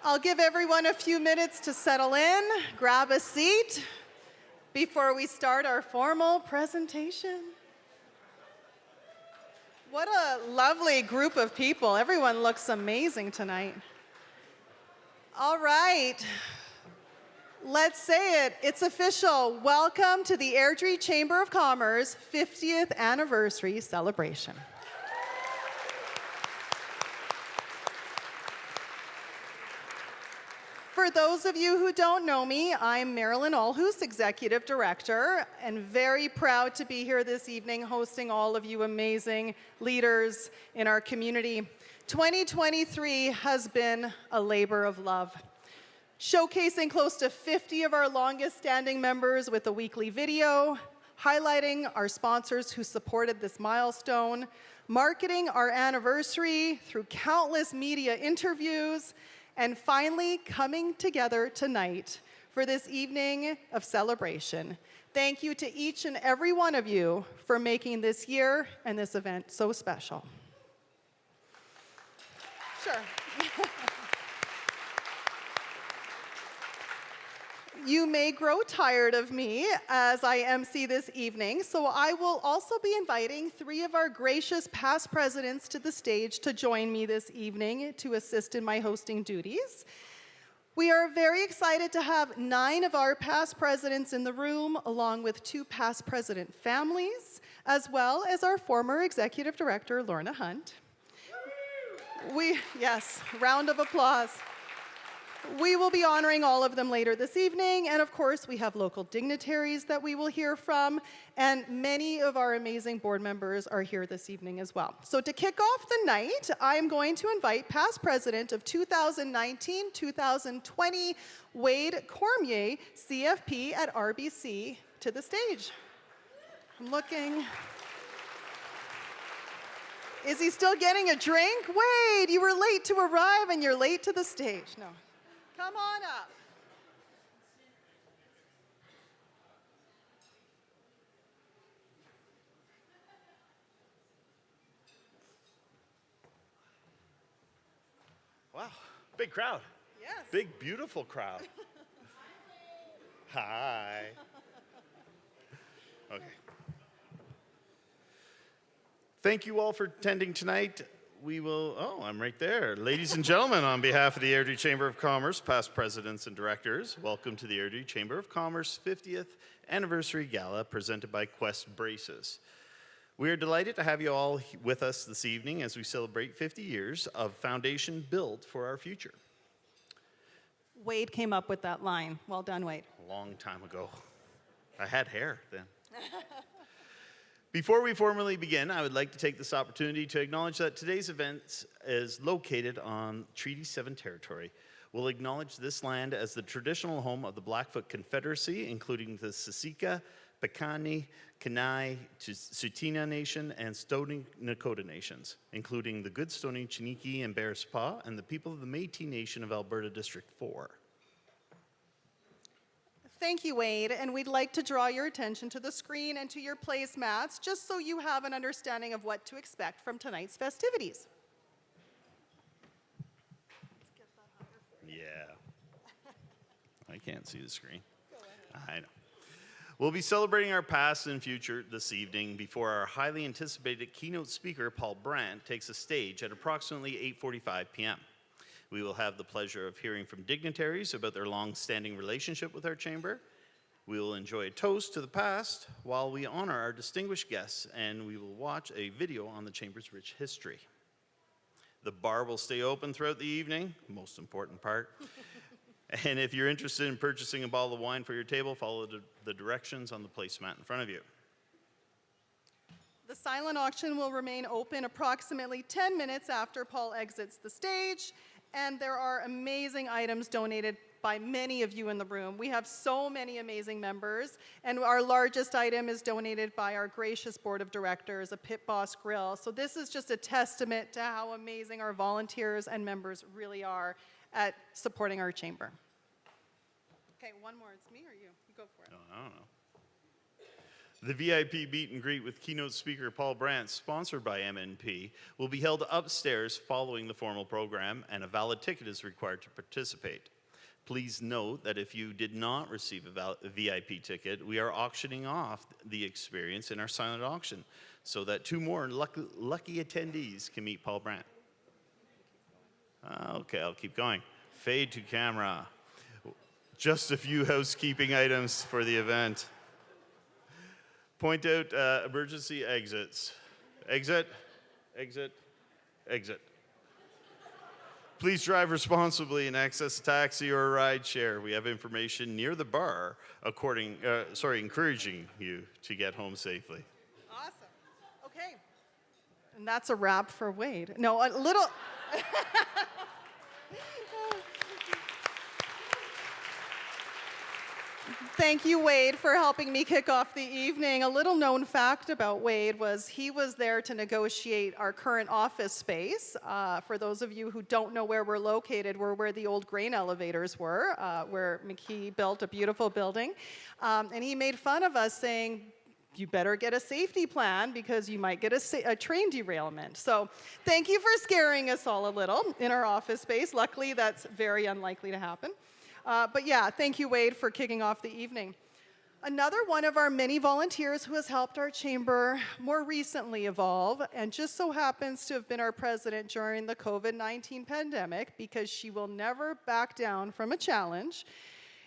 I'll give everyone a few minutes to settle in, grab a seat before we start our formal presentation. What a lovely group of people. Everyone looks amazing tonight. All right, let's say it. It's official. Welcome to the Airdrie Chamber of Commerce 50th anniversary celebration. For those of you who don't know me, I'm Marilyn Olhus, Executive Director, and very proud to be here this evening hosting all of you amazing leaders in our community. 2023 has been a labor of love, showcasing close to 50 of our longest standing members with a weekly video, highlighting our sponsors who supported this milestone, marketing our anniversary through countless media interviews, and finally coming together tonight for this evening of celebration. Thank you to each and every one of you for making this year and this event so special. Sure. You may grow tired of me as I MC this evening, so I will also be inviting 3 of our gracious past presidents to the stage to join me this evening to assist in my hosting duties. We are very excited to have 9 of our past presidents in the room, along with 2 past president families, as well as our former executive director, Lorna Hunt. Yes, round of applause. We will be honoring all of them later this evening, and of course we have local dignitaries that we will hear from, and many of our amazing board members are here this evening as well. So to kick off the night, I'm going to invite past president of 2019-2020, Wade Cormier, CFP at RBC, to the stage. I'm looking. Is he still getting a drink? Wade, you were late to arrive and you're late to the stage. No. Come on up. Wow, big crowd. Yes. Big, beautiful crowd. Hi. Okay. Thank you all for attending tonight. I'm right there. Ladies and gentlemen, on behalf of the Airdrie Chamber of Commerce, past presidents and directors, welcome to the Airdrie Chamber of Commerce 50th Anniversary Gala presented by Quest Braces. We are delighted to have you all with us this evening as we celebrate 50 years of foundation built for our future. Wade came up with that line. Well done, Wade. A long time ago. I had hair then. Before we formally begin, I would like to take this opportunity to acknowledge that today's event is located on Treaty 7 territory. We'll acknowledge this land as the traditional home of the Blackfoot Confederacy, including the Siksika, Piikani, Kainai, Tsuut'ina Nation, and Stoney Nakoda Nations, including the Goodstoney, Chiniki, and Bearspaw, and the people of the Métis Nation of Alberta District 4. Thank you, Wade, and we'd like to draw your attention to the screen and to your placemats, just so you have an understanding of what to expect from tonight's festivities. Yeah. I can't see the screen. I know. We'll be celebrating our past and future this evening before our highly anticipated keynote speaker, Paul Brandt, takes a stage at approximately 8:45 p.m. We will have the pleasure of hearing from dignitaries about their long-standing relationship with our chamber. We will enjoy a toast to the past while we honor our distinguished guests, and we will watch a video on the chamber's rich history. The bar will stay open throughout the evening, most important part. And if you're interested in purchasing a bottle of wine for your table, follow the directions on the placemat in front of you. The silent auction will remain open approximately 10 minutes after Paul exits the stage, and there are amazing items donated by many of you in the room. We have so many amazing members, and our largest item is donated by our gracious board of directors, a Pit Boss grill. So this is just a testament to how amazing our volunteers and members really are at supporting our chamber. Okay, one more. It's me or you? You go for it. I don't know. The VIP meet and greet with keynote speaker Paul Brandt, sponsored by MNP, will be held upstairs following the formal program, and a valid ticket is required to participate. Please note that if you did not receive a VIP ticket, we are auctioning off the experience in our silent auction so that 2 more lucky attendees can meet Paul Brandt. Okay, I'll keep going. Fade to camera. Just a few housekeeping items for the event. Point out emergency exits. Exit, exit, exit. Please drive responsibly and access a taxi or a ride share. We have information near the bar encouraging you to get home safely. Awesome. Okay. And that's a wrap for Wade. No, a little... Thank you, Wade, for helping me kick off the evening. A little known fact about Wade was he was there to negotiate our current office space. For those of you who don't know where we're located, we're where the old grain elevators were, where McKee built a beautiful building. And he made fun of us saying, you better get a safety plan because you might get a train derailment. So thank you for scaring us all a little in our office space. Luckily, that's very unlikely to happen. But yeah, thank you, Wade, for kicking off the evening. Another one of our many volunteers who has helped our chamber more recently evolve, and just so happens to have been our president during the COVID-19 pandemic, because she will never back down from a challenge,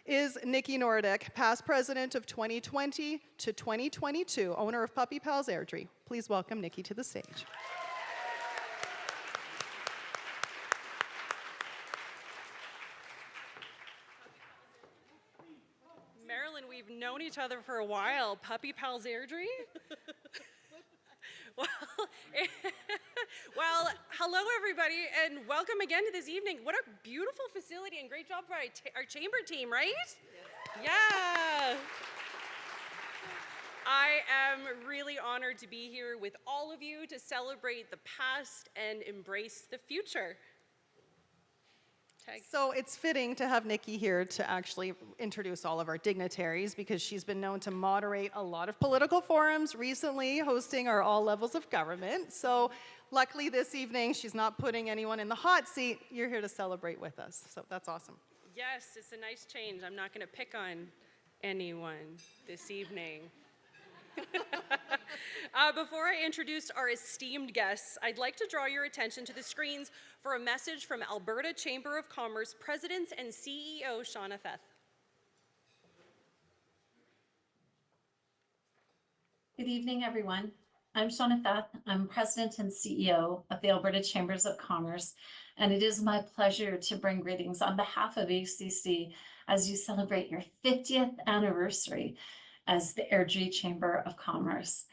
is Nikki Nordic, past president of 2020 to 2022, owner of Puppy Pals Airdrie. Please welcome Nikki to the stage. Marilyn, we've known each other for a while. Puppy Pals Airdrie? well, hello everybody, and welcome again to this evening. What a beautiful facility, and great job by our chamber team, right? Yeah. I am really honored to be here with all of you to celebrate the past and embrace the future. So it's fitting to have Nikki here to actually introduce all of our dignitaries, because she's been known to moderate a lot of political forums, recently hosting our all levels of government. So luckily this evening, she's not putting anyone in the hot seat. You're here to celebrate with us. So that's awesome. Yes, it's a nice change. I'm not going to pick on anyone this evening. Before I introduce our esteemed guests, I'd like to draw your attention to the screens for a message from Alberta Chamber of Commerce President and CEO Shauna Theth. Good evening, everyone. I'm Shauna Theth. I'm President and CEO of the Alberta Chambers of Commerce, and it is my pleasure to bring greetings on behalf of ACC as you celebrate your 50th anniversary as the Airdrie Chamber of Commerce.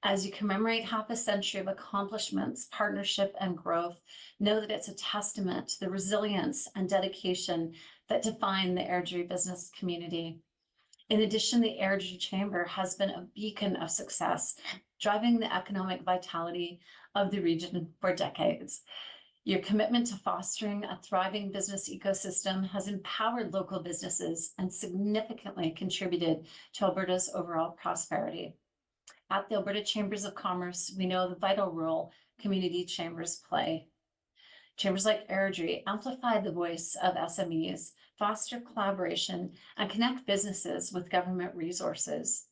As you commemorate half a century of accomplishments, partnership, and growth, know that it's a testament to the resilience and dedication that define the Airdrie business community. In addition, the Airdrie Chamber has been a beacon of success, driving the economic vitality of the region for decades. Your commitment to fostering a thriving business ecosystem has empowered local businesses and significantly contributed to Alberta's overall prosperity. At the Alberta Chambers of Commerce, we know the vital role community chambers play. Chambers like Airdrie amplify the voice of SMEs, foster collaboration, and connect businesses with government resources.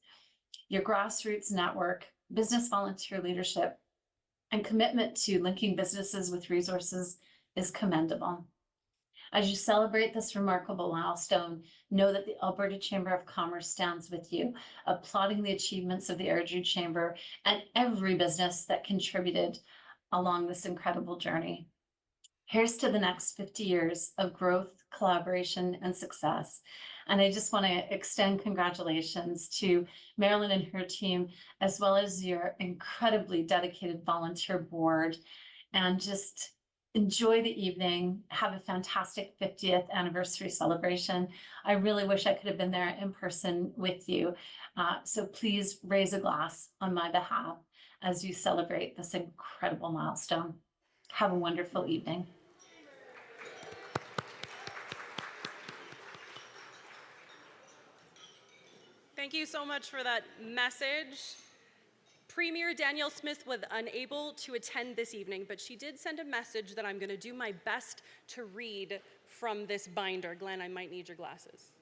Your grassroots network, business volunteer leadership, and commitment to linking businesses with resources is commendable. As you celebrate this remarkable milestone, know that the Alberta Chamber of Commerce stands with you, applauding the achievements of the Airdrie Chamber and every business that contributed along this incredible journey. Here's to the next 50 years of growth, collaboration, and success. And I just want to extend congratulations to Marilyn and her team, as well as your incredibly dedicated volunteer board. And just enjoy the evening. Have a fantastic 50th anniversary celebration. I really wish I could have been there in person with you. So please raise a glass on my behalf as you celebrate this incredible milestone. Have a wonderful evening. Thank you so much for that message. Premier Danielle Smith was unable to attend this evening, but she did send a message that I'm going to do my best to read from this binder. Glenn, I might need your glasses.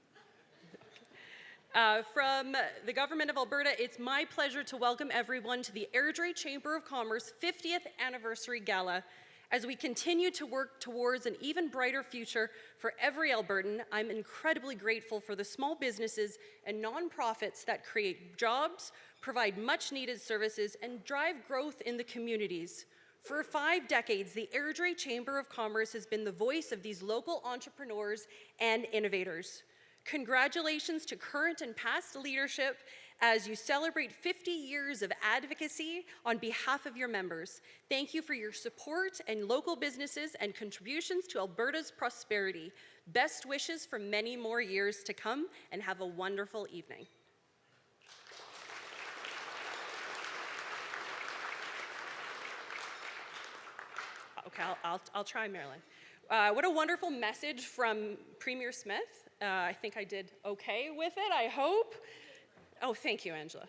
From the Government of Alberta, it's my pleasure to welcome everyone to the Airdrie Chamber of Commerce 50th Anniversary Gala. As we continue to work towards an even brighter future for every Albertan, I'm incredibly grateful for the small businesses and nonprofits that create jobs, provide much-needed services, and drive growth in the communities. For 5 decades, the Airdrie Chamber of Commerce has been the voice of these local entrepreneurs and innovators. Congratulations to current and past leadership as you celebrate 50 years of advocacy on behalf of your members. Thank you for your support and local businesses and contributions to Alberta's prosperity. Best wishes for many more years to come, and have a wonderful evening. Okay, I'll try, Marilyn. What a wonderful message from Premier Smith. I think I did okay with it, I hope. Oh, thank you, Angela.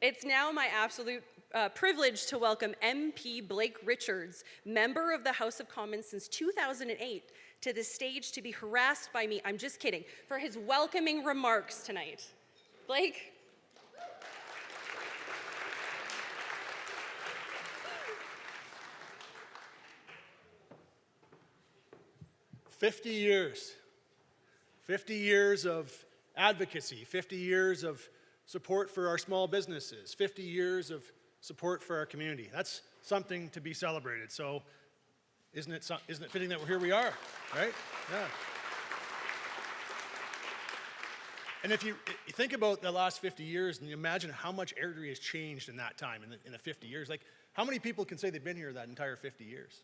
It's now my absolute privilege to welcome MP Blake Richards, member of the House of Commons since 2008, to the stage to be harassed by me, I'm just kidding, for his welcoming remarks tonight. Blake? 50 years. 50 years of advocacy, 50 years of support for our small businesses, 50 years of support for our community. That's something to be celebrated. So isn't it fitting that here we are, right? Yeah. And if you think about the last 50 years and you imagine how much Airdrie has changed in that time, in the 50 years, like how many people can say they've been here that entire 50 years?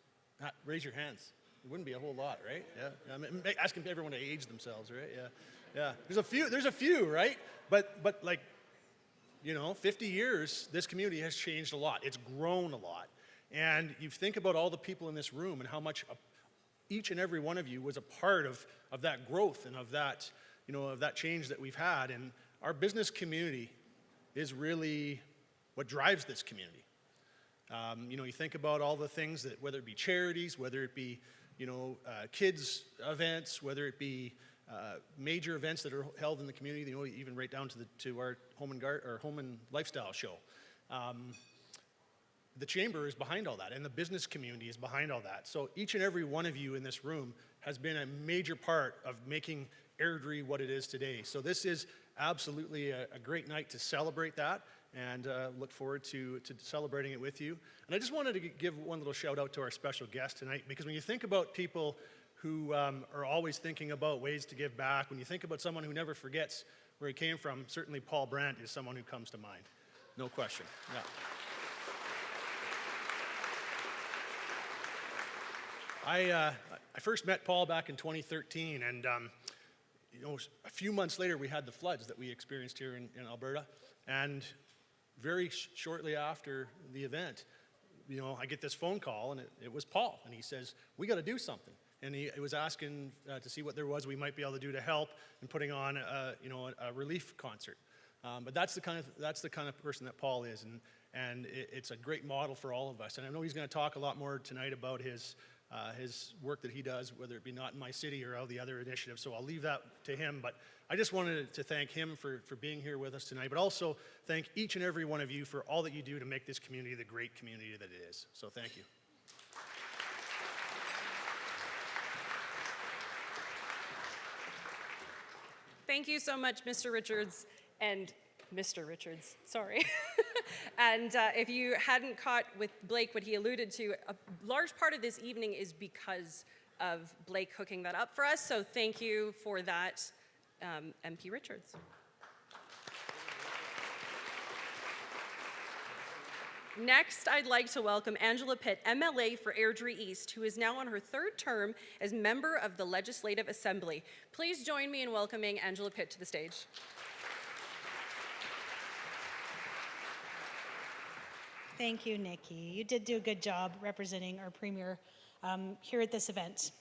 Raise your hands. It wouldn't be a whole lot, right? Yeah. I mean, asking everyone to age themselves, right? Yeah. There's a few, right? But like, 50 years, this community has changed a lot. It's grown a lot. And you think about all the people in this room and how much each and every one of you was a part of that growth and of that, of that change that we've had. And our business community is really what drives this community. You think about all the things that, whether it be charities, whether it be, kids events, whether it be major events that are held in the community, even right down to our home and lifestyle show. The chamber is behind all that, and the business community is behind all that. So each and every one of you in this room has been a major part of making Airdrie what it is today. So this is absolutely a great night to celebrate that, and look forward to celebrating it with you. And I just wanted to give one little shout out to our special guest tonight, because when you think about people who are always thinking about ways to give back, when you think about someone who never forgets where he came from, certainly Paul Brandt is someone who comes to mind. No question. Yeah. I first met Paul back in 2013, and a few months later we had the floods that we experienced here in Alberta, and very shortly after the event, I get this phone call, and it was Paul, and he says, we got to do something. And he was asking to see what there was we might be able to do to help in putting on a relief concert. But that's the kind of person that Paul is, and it's a great model for all of us. And I know he's going to talk a lot more tonight about his work that he does, whether it be Not in My City or all the other initiatives. So I'll leave that to him. But I just wanted to thank him for being here with us tonight, but also thank each and every one of you for all that you do to make this community the great community that it is. So thank you. Thank you so much, Mr. Richards, and Mr. Richards, sorry. And if you hadn't caught with Blake what he alluded to, a large part of this evening is because of Blake hooking that up for us, so thank you for that, MP Richards. Next, I'd like to welcome Angela Pitt, MLA for Airdrie East, who is now on her 3rd term as member of the Legislative Assembly. Please join me in welcoming Angela Pitt to the stage. Thank you, Nikki. You did do a good job representing our Premier here at this event.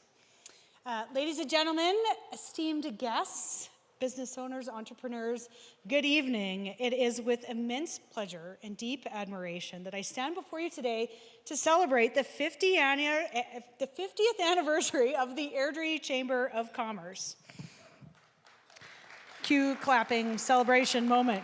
Ladies and gentlemen, esteemed guests, business owners, entrepreneurs, good evening. It is with immense pleasure and deep admiration that I stand before you today to celebrate the 50th anniversary of the Airdrie Chamber of Commerce. Cue clapping celebration moment.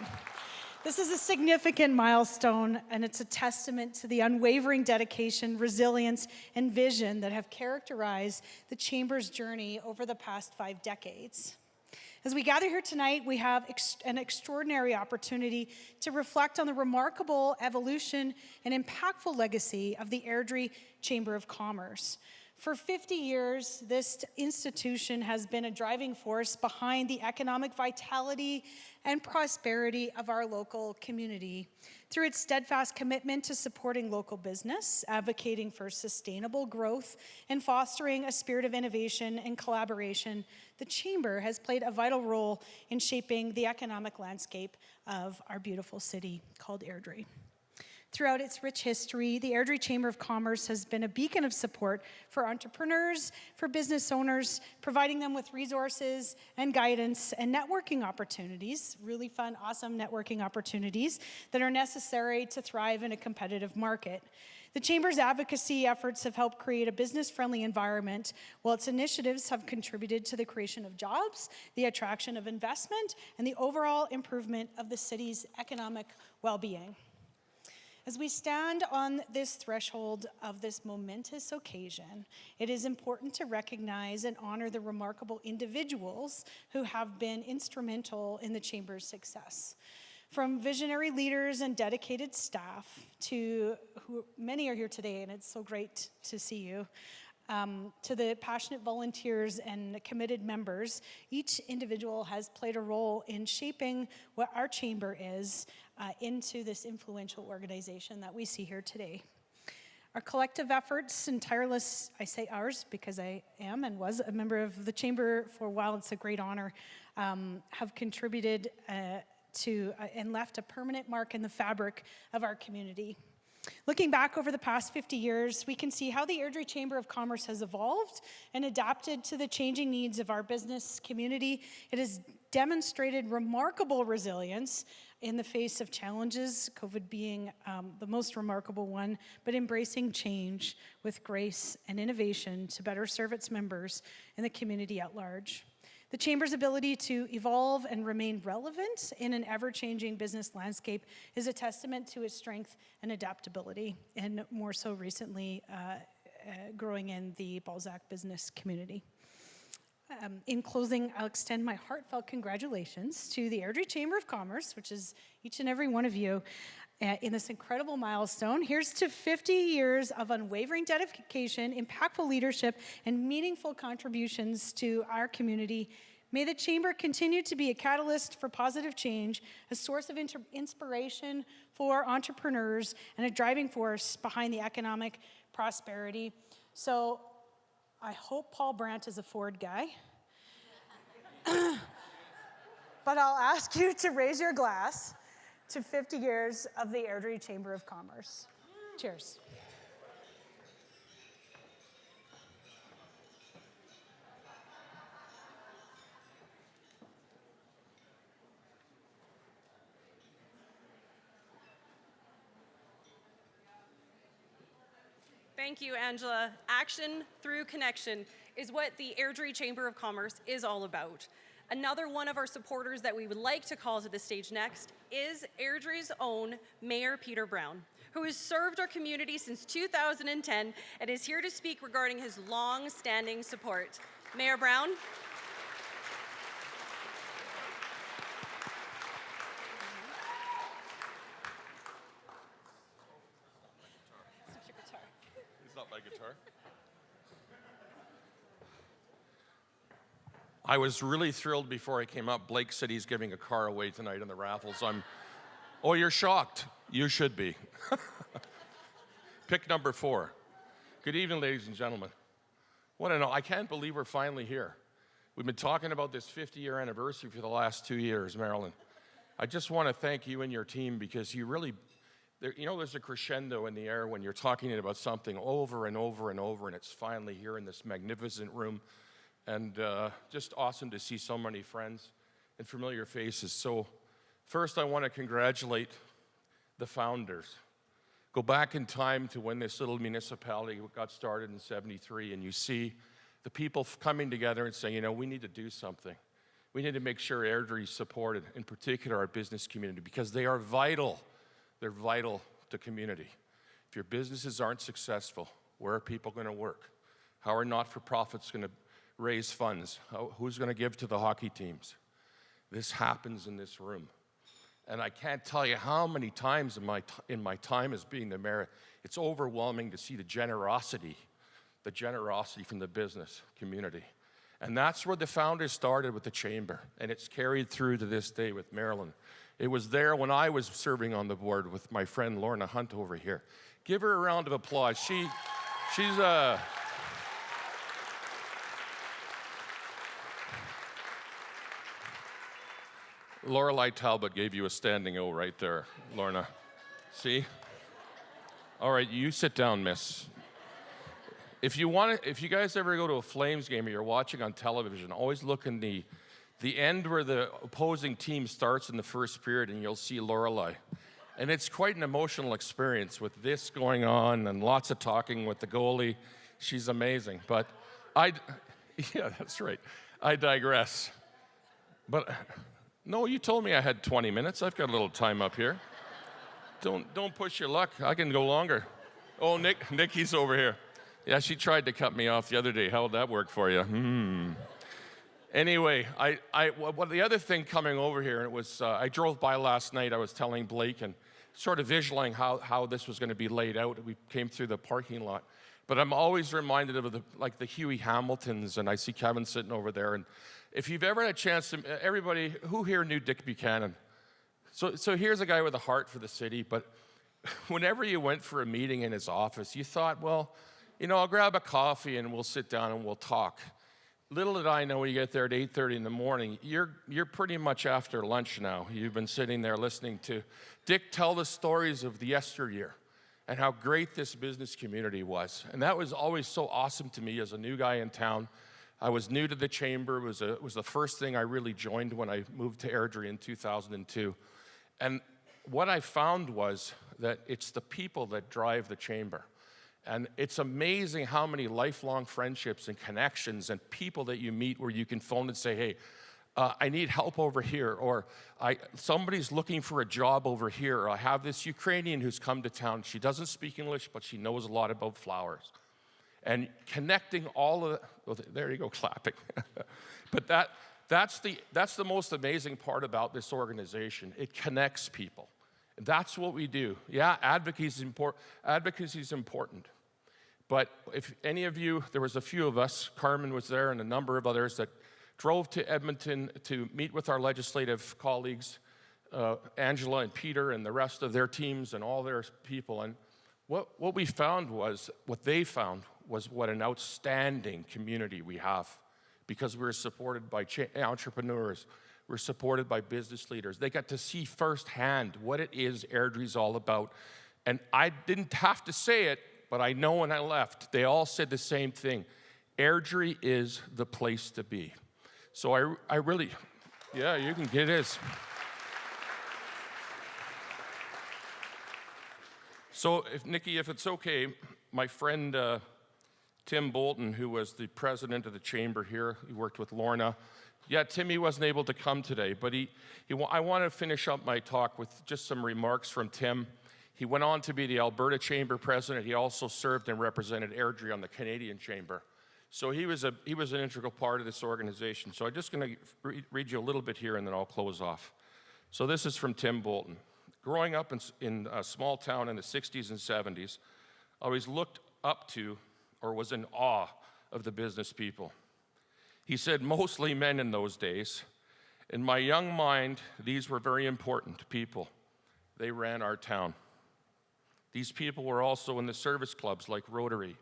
This is a significant milestone, and it's a testament to the unwavering dedication, resilience, and vision that have characterized the Chamber's journey over the past 5 decades. As we gather here tonight, we have an extraordinary opportunity to reflect on the remarkable evolution and impactful legacy of the Airdrie Chamber of Commerce. For 50 years, this institution has been a driving force behind the economic vitality and prosperity of our local community. Through its steadfast commitment to supporting local business, advocating for sustainable growth, and fostering a spirit of innovation and collaboration, the Chamber has played a vital role in shaping the economic landscape of our beautiful city called Airdrie. Throughout its rich history, the Airdrie Chamber of Commerce has been a beacon of support for entrepreneurs, for business owners, providing them with resources and guidance and networking opportunities, really fun, awesome networking opportunities that are necessary to thrive in a competitive market. The Chamber's advocacy efforts have helped create a business-friendly environment, while its initiatives have contributed to the creation of jobs, the attraction of investment, and the overall improvement of the city's economic well-being. As we stand on this threshold of this momentous occasion, it is important to recognize and honor the remarkable individuals who have been instrumental in the Chamber's success. From visionary leaders and dedicated staff to who many are here today, and it's so great to see you, to the passionate volunteers and committed members, each individual has played a role in shaping what our chamber is into this influential organization that we see here today. Our collective efforts and tireless, I say ours because I am and was a member of the chamber for a while, it's a great honor, have contributed to and left a permanent mark in the fabric of our community. Looking back over the past 50 years, we can see how the Airdrie Chamber of Commerce has evolved and adapted to the changing needs of our business community. It has demonstrated remarkable resilience in the face of challenges, COVID being the most remarkable one, but embracing change with grace and innovation to better serve its members and the community at large. The Chamber's ability to evolve and remain relevant in an ever-changing business landscape is a testament to its strength and adaptability, and more so recently, growing in the Balzac business community. In closing, I'll extend my heartfelt congratulations to the Airdrie Chamber of Commerce, which is each and every one of you, in this incredible milestone. Here's to 50 years of unwavering dedication, impactful leadership, and meaningful contributions to our community. May the Chamber continue to be a catalyst for positive change, a source of inspiration for entrepreneurs, and a driving force behind the economic prosperity. So I hope Paul Brandt is a Ford guy. But I'll ask you to raise your glass to 50 years of the Airdrie Chamber of Commerce. Cheers. Thank you, Angela. Action through connection is what the Airdrie Chamber of Commerce is all about. Another one of our supporters that we would like to call to the stage next is Airdrie's own Mayor Peter Brown, who has served our community since 2010 and is here to speak regarding his long-standing support. Mayor Brown. It's not my guitar. I was really thrilled before I came up. Blake said he's giving a car away tonight in the raffles. Oh, you're shocked. You should be. Pick number 4. Good evening, ladies and gentlemen. I can't believe we're finally here. We've been talking about this 50-year anniversary for the last 2 years, Marilyn. I just want to thank you and your team because you really, there's a crescendo in the air when you're talking about something over and over and over, and it's finally here in this magnificent room. And just awesome to see so many friends and familiar faces. So first I want to congratulate the founders. Go back in time to when this little municipality got started in '73, and you see the people coming together and saying, you know, we need to do something. We need to make sure Airdrie is supported, in particular our business community, because they are vital. They're vital to community. If your businesses aren't successful, where are people going to work? How are not-for-profits going to raise funds? Who's going to give to the hockey teams? This happens in this room. And I can't tell you how many times in my time as being the mayor, it's overwhelming to see the generosity from the business community. And that's where the founders started with the chamber, and it's carried through to this day with Marilyn. It was there when I was serving on the board with my friend Lorna Hunt over here. Give her a round of applause. She's Lorelei Talbot gave you a standing O right there, Lorna. See? All right, you sit down, miss. If you guys ever go to a Flames game or you're watching on television, always look in the end where the opposing team starts in the first period, and you'll see Lorelei. And it's quite an emotional experience with this going on and lots of talking with the goalie. She's amazing. But yeah, that's right. I digress. But no, you told me I had 20 minutes. I've got a little time up here. Don't push your luck. I can go longer. Oh, Nikki's over here. Yeah, she tried to cut me off the other day. How would that work for you? Anyway, the other thing coming over here, it was I drove by last night. I was telling Blake and sort of visualizing how this was going to be laid out. We came through the parking lot. But I'm always reminded of the Huey Hamiltons, and I see Kevin sitting over there. And if you've ever had a chance to, everybody, who here knew Dick Buchanan? So here's a guy with a heart for the city, but whenever you went for a meeting in his office, you thought, well, you know, I'll grab a coffee and we'll sit down and we'll talk. Little did I know when you get there at 8:30 in the morning, you're pretty much after lunch now. You've been sitting there listening to Dick tell the stories of the yesteryear and how great this business community was. And that was always so awesome to me as a new guy in town. I was new to the chamber. It was the first thing I really joined when I moved to Airdrie in 2002. And what I found was that it's the people that drive the chamber. And it's amazing how many lifelong friendships and connections and people that you meet where you can phone and say, hey, I need help over here, or somebody's looking for a job over here, or I have this Ukrainian who's come to town. She doesn't speak English, but she knows a lot about flowers. And connecting all of there you go, clapping. But that's the most amazing part about this organization. It connects people. That's what we do. Yeah, advocacy is important. But if any of you, there was a few of us, Carmen was there and a number of others that drove to Edmonton to meet with our legislative colleagues, Angela and Peter and the rest of their teams and all their people. And what they found was what an outstanding community we have, because we're supported by entrepreneurs. We're supported by business leaders. They got to see firsthand what it is Airdrie's all about. And I didn't have to say it, but I know when I left, they all said the same thing. Airdrie is the place to be. So I really, yeah, you can get it. So Nikki, if it's okay, my friend Tim Bolton, who was the president of the chamber here, he worked with Lorna. Yeah, Timmy wasn't able to come today, but I want to finish up my talk with just some remarks from Tim. He went on to be the Alberta Chamber president. He also served and represented Airdrie on the Canadian Chamber. So he was an integral part of this organization. So I'm just going to read you a little bit here, and then I'll close off. So this is from Tim Bolton. Growing up in a small town in the 60s and 70s, I always looked up to or was in awe of the business people. He said, mostly men in those days. In my young mind, these were very important people. They ran our town. These people were also in the service clubs like Rotary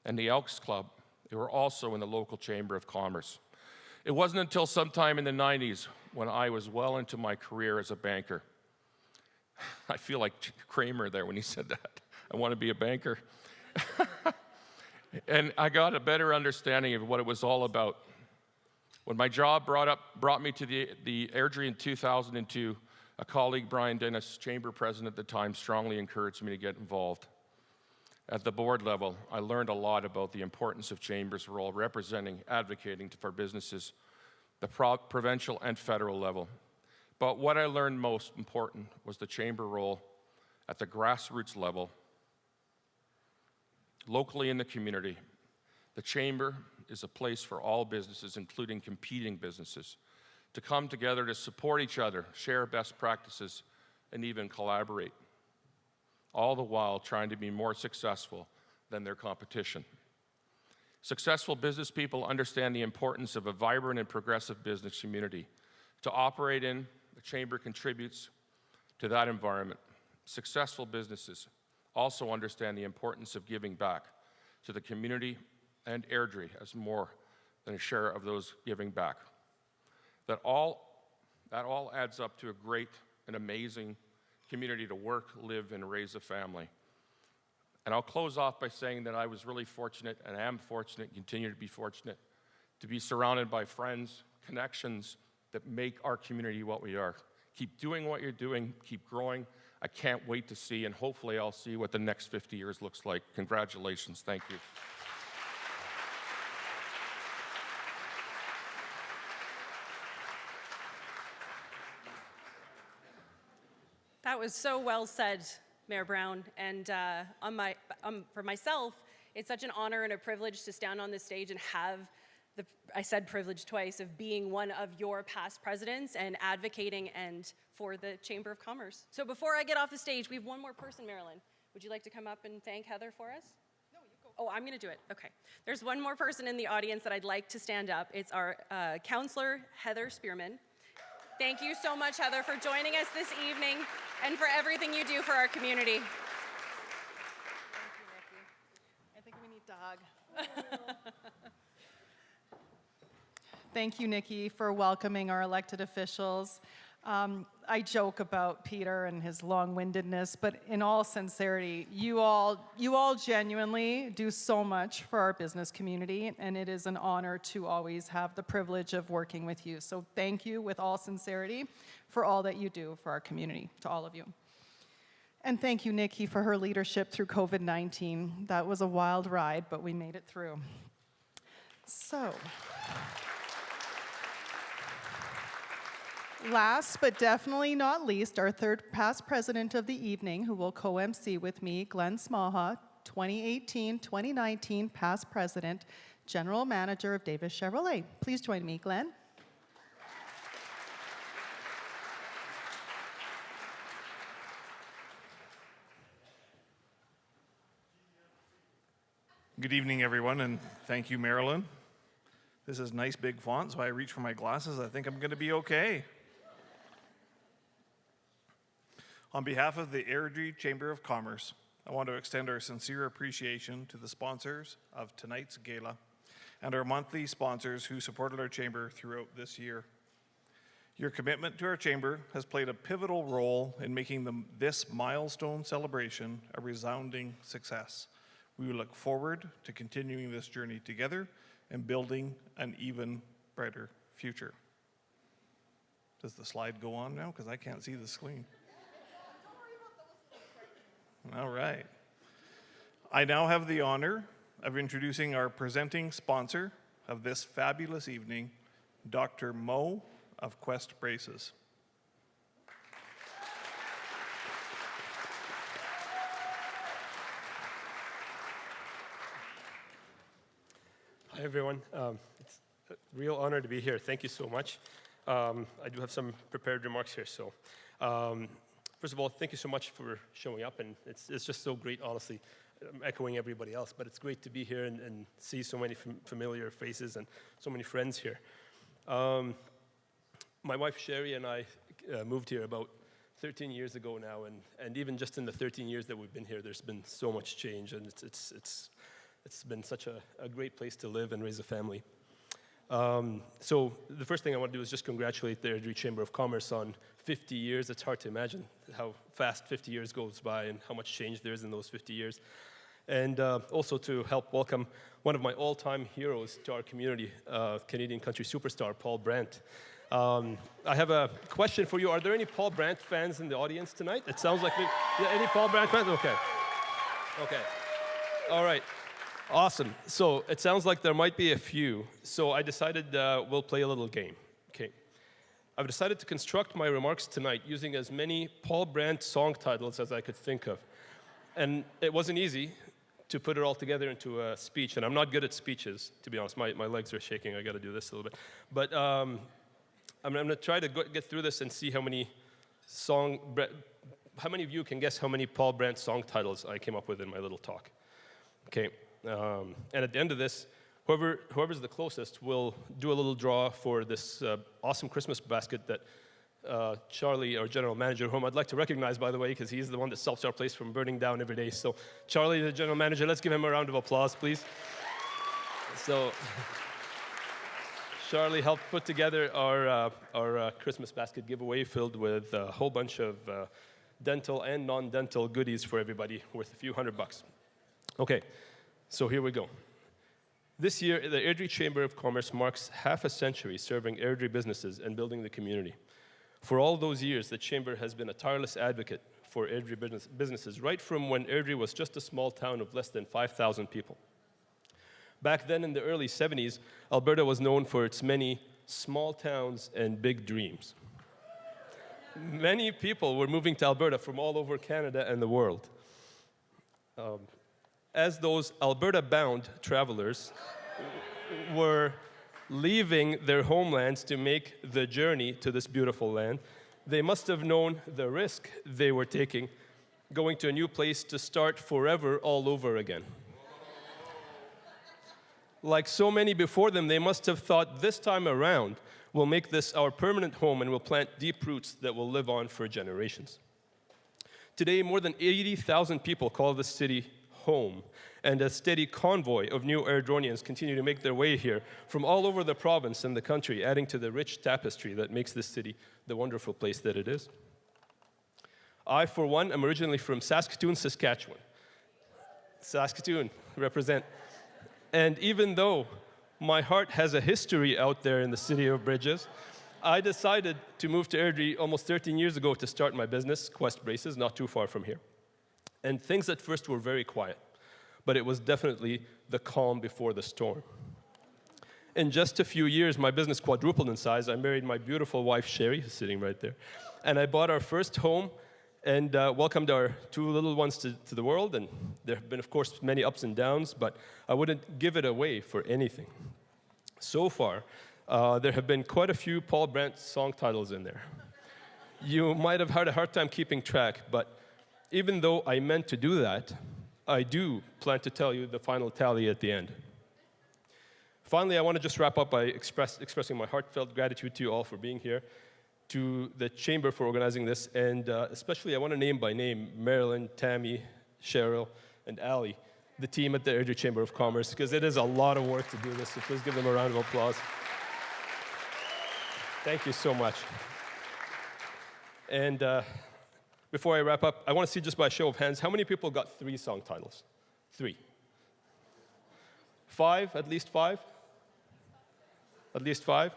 and the Elks Club. They were also in the local Chamber of Commerce. It wasn't until sometime in the 90s when I was well into my career as a banker. I feel like Kramer there when he said that. I want to be a banker. And I got a better understanding of what it was all about. When my job brought me to the Airdrie in 2002, a colleague, Brian Dennis, chamber president at the time, strongly encouraged me to get involved. At the board level, I learned a lot about the importance of chambers' role representing, advocating for businesses, the provincial and federal level. But what I learned most important was the chamber role at the grassroots level, locally in the community. The chamber is a place for all businesses, including competing businesses, to come together to support each other, share best practices, and even collaborate, all the while trying to be more successful than their competition. Successful business people understand the importance of a vibrant and progressive business community. To operate in, the chamber contributes to that environment. Successful businesses also understand the importance of giving back to the community and Airdrie as more than a share of those giving back. That all adds up to a great and amazing community to work, live, and raise a family. And I'll close off by saying that I was really fortunate, and am fortunate, continue to be fortunate, to be surrounded by friends, connections that make our community what we are. Keep doing what you're doing, keep growing. I can't wait to see, and hopefully I'll see what the next 50 years looks like. Congratulations, thank you. That was so well said, Mayor Brown. And for myself, it's such an honor and a privilege to stand on this stage and have I said privilege twice, of being one of your past presidents and advocating for the Chamber of Commerce. So before I get off the stage, we have one more person, Marilyn. Would you like to come up and thank Heather for us? No, you go. Oh, I'm going to do it. Okay. There's one more person in the audience that I'd like to stand up. It's our Councillor Heather Spearman. Thank you so much, Heather, for joining us this evening and for everything you do for our community. Thank you, Nikki. I think we need to hug. Thank you, Nikki, for welcoming our elected officials. I joke about Peter and his long-windedness, but in all sincerity, you all genuinely do so much for our business community, and it is an honor to always have the privilege of working with you. So thank you with all sincerity for all that you do for our community, to all of you. And thank you, Nikki, for her leadership through COVID-19. That was a wild ride, but we made it through. So, last but definitely not least, our third past president of the evening, who will co-MC with me, Glenn Smaha, 2018-2019 past president, general manager of Davis Chevrolet. Please join me, Glenn. Good evening, everyone, and thank you, Marilyn. This is nice big font, so I reach for my glasses. I think I'm going to be okay. On behalf of the Airdrie Chamber of Commerce, I want to extend our sincere appreciation to the sponsors of tonight's gala and our monthly sponsors who supported our chamber throughout this year. Your commitment to our chamber has played a pivotal role in making this milestone celebration a resounding success. We look forward to continuing this journey together and building an even brighter future. Does the slide go on now? Because I can't see the screen. All right. I now have the honor of introducing our presenting sponsor of this fabulous evening, Dr. Mo of Quest Braces. Hi, everyone. It's a real honor to be here. Thank you so much. I do have some prepared remarks here. So, first of all, thank you so much for showing up. And it's just so great, honestly. I'm echoing everybody else, but it's great to be here and see so many familiar faces and so many friends here. My wife, Sherry, and I moved here about 13 years ago now. And even just in the 13 years that we've been here, there's been so much change. And it's been such a great place to live and raise a family. So the first thing I want to do is just congratulate the Airdrie Chamber of Commerce on 50 years. It's hard to imagine how fast 50 years goes by and how much change there is in those 50 years. And also to help welcome one of my all-time heroes to our community, Canadian country superstar, Paul Brandt. I have a question for you. Are there any Paul Brandt fans in the audience tonight? It sounds like any Paul Brandt fans? Okay. Okay. All right. Awesome. So it sounds like there might be a few. So I decided we'll play a little game. Okay. I've decided to construct my remarks tonight using as many Paul Brandt song titles as I could think of. And it wasn't easy to put it all together into a speech. And I'm not good at speeches, to be honest. My legs are shaking. I got to do this a little bit. But I'm going to try to get through this and see how many of you can guess how many Paul Brandt song titles I came up with in my little talk. Okay. And at the end of this, whoever's the closest will do a little draw for this awesome Christmas basket that Charlie, our general manager, whom I'd like to recognize, by the way, because he's the one that stops our place from burning down every day. So Charlie, the general manager, let's give him a round of applause, please. So Charlie helped put together our Christmas basket giveaway filled with a whole bunch of dental and non-dental goodies for everybody worth a few $100. Okay, so here we go. This year, the Airdrie Chamber of Commerce marks half a century serving Airdrie businesses and building the community. For all those years, the Chamber has been a tireless advocate for Airdrie businesses, right from when Airdrie was just a small town of less than 5,000 people. Back then, in the early 70s, Alberta was known for its many small towns and big dreams. Many people were moving to Alberta from all over Canada and the world. As those Alberta-bound travelers were leaving their homelands to make the journey to this beautiful land, they must have known the risk they were taking, going to a new place to start forever all over again. Like so many before them, they must have thought, this time around, we'll make this our permanent home and we'll plant deep roots that will live on for generations. Today, more than 80,000 people call this city home, and a steady convoy of new Airdronians continue to make their way here from all over the province and the country, adding to the rich tapestry that makes this city the wonderful place that it is. I, for one, am originally from Saskatoon, Saskatchewan. Saskatoon, represent. And even though my heart has a history out there in the city of Bridges, I decided to move to Airdrie almost 13 years ago to start my business, Quest Braces, not too far from here. And things at first were very quiet, but it was definitely the calm before the storm. In just a few years, my business quadrupled in size. I married my beautiful wife, Sherry, who's sitting right there. And I bought our first home and welcomed our two little ones to the world. And there have been, of course, many ups and downs, but I wouldn't give it away for anything. So far, there have been quite a few Paul Brandt song titles in there. You might have had a hard time keeping track, but even though I meant to do that, I do plan to tell you the final tally at the end. Finally, I want to just wrap up by expressing my heartfelt gratitude to you all for being here, to the Chamber for organizing this, and especially I want to name by name Marilyn, Tammy, Cheryl, and Ali, the team at the Airdrie Chamber of Commerce, because it is a lot of work to do this, so please give them a round of applause. Thank you so much. And before I wrap up, I want to see just by a show of hands, how many people got 3 song titles? 3. 5? At least 5? At least 5?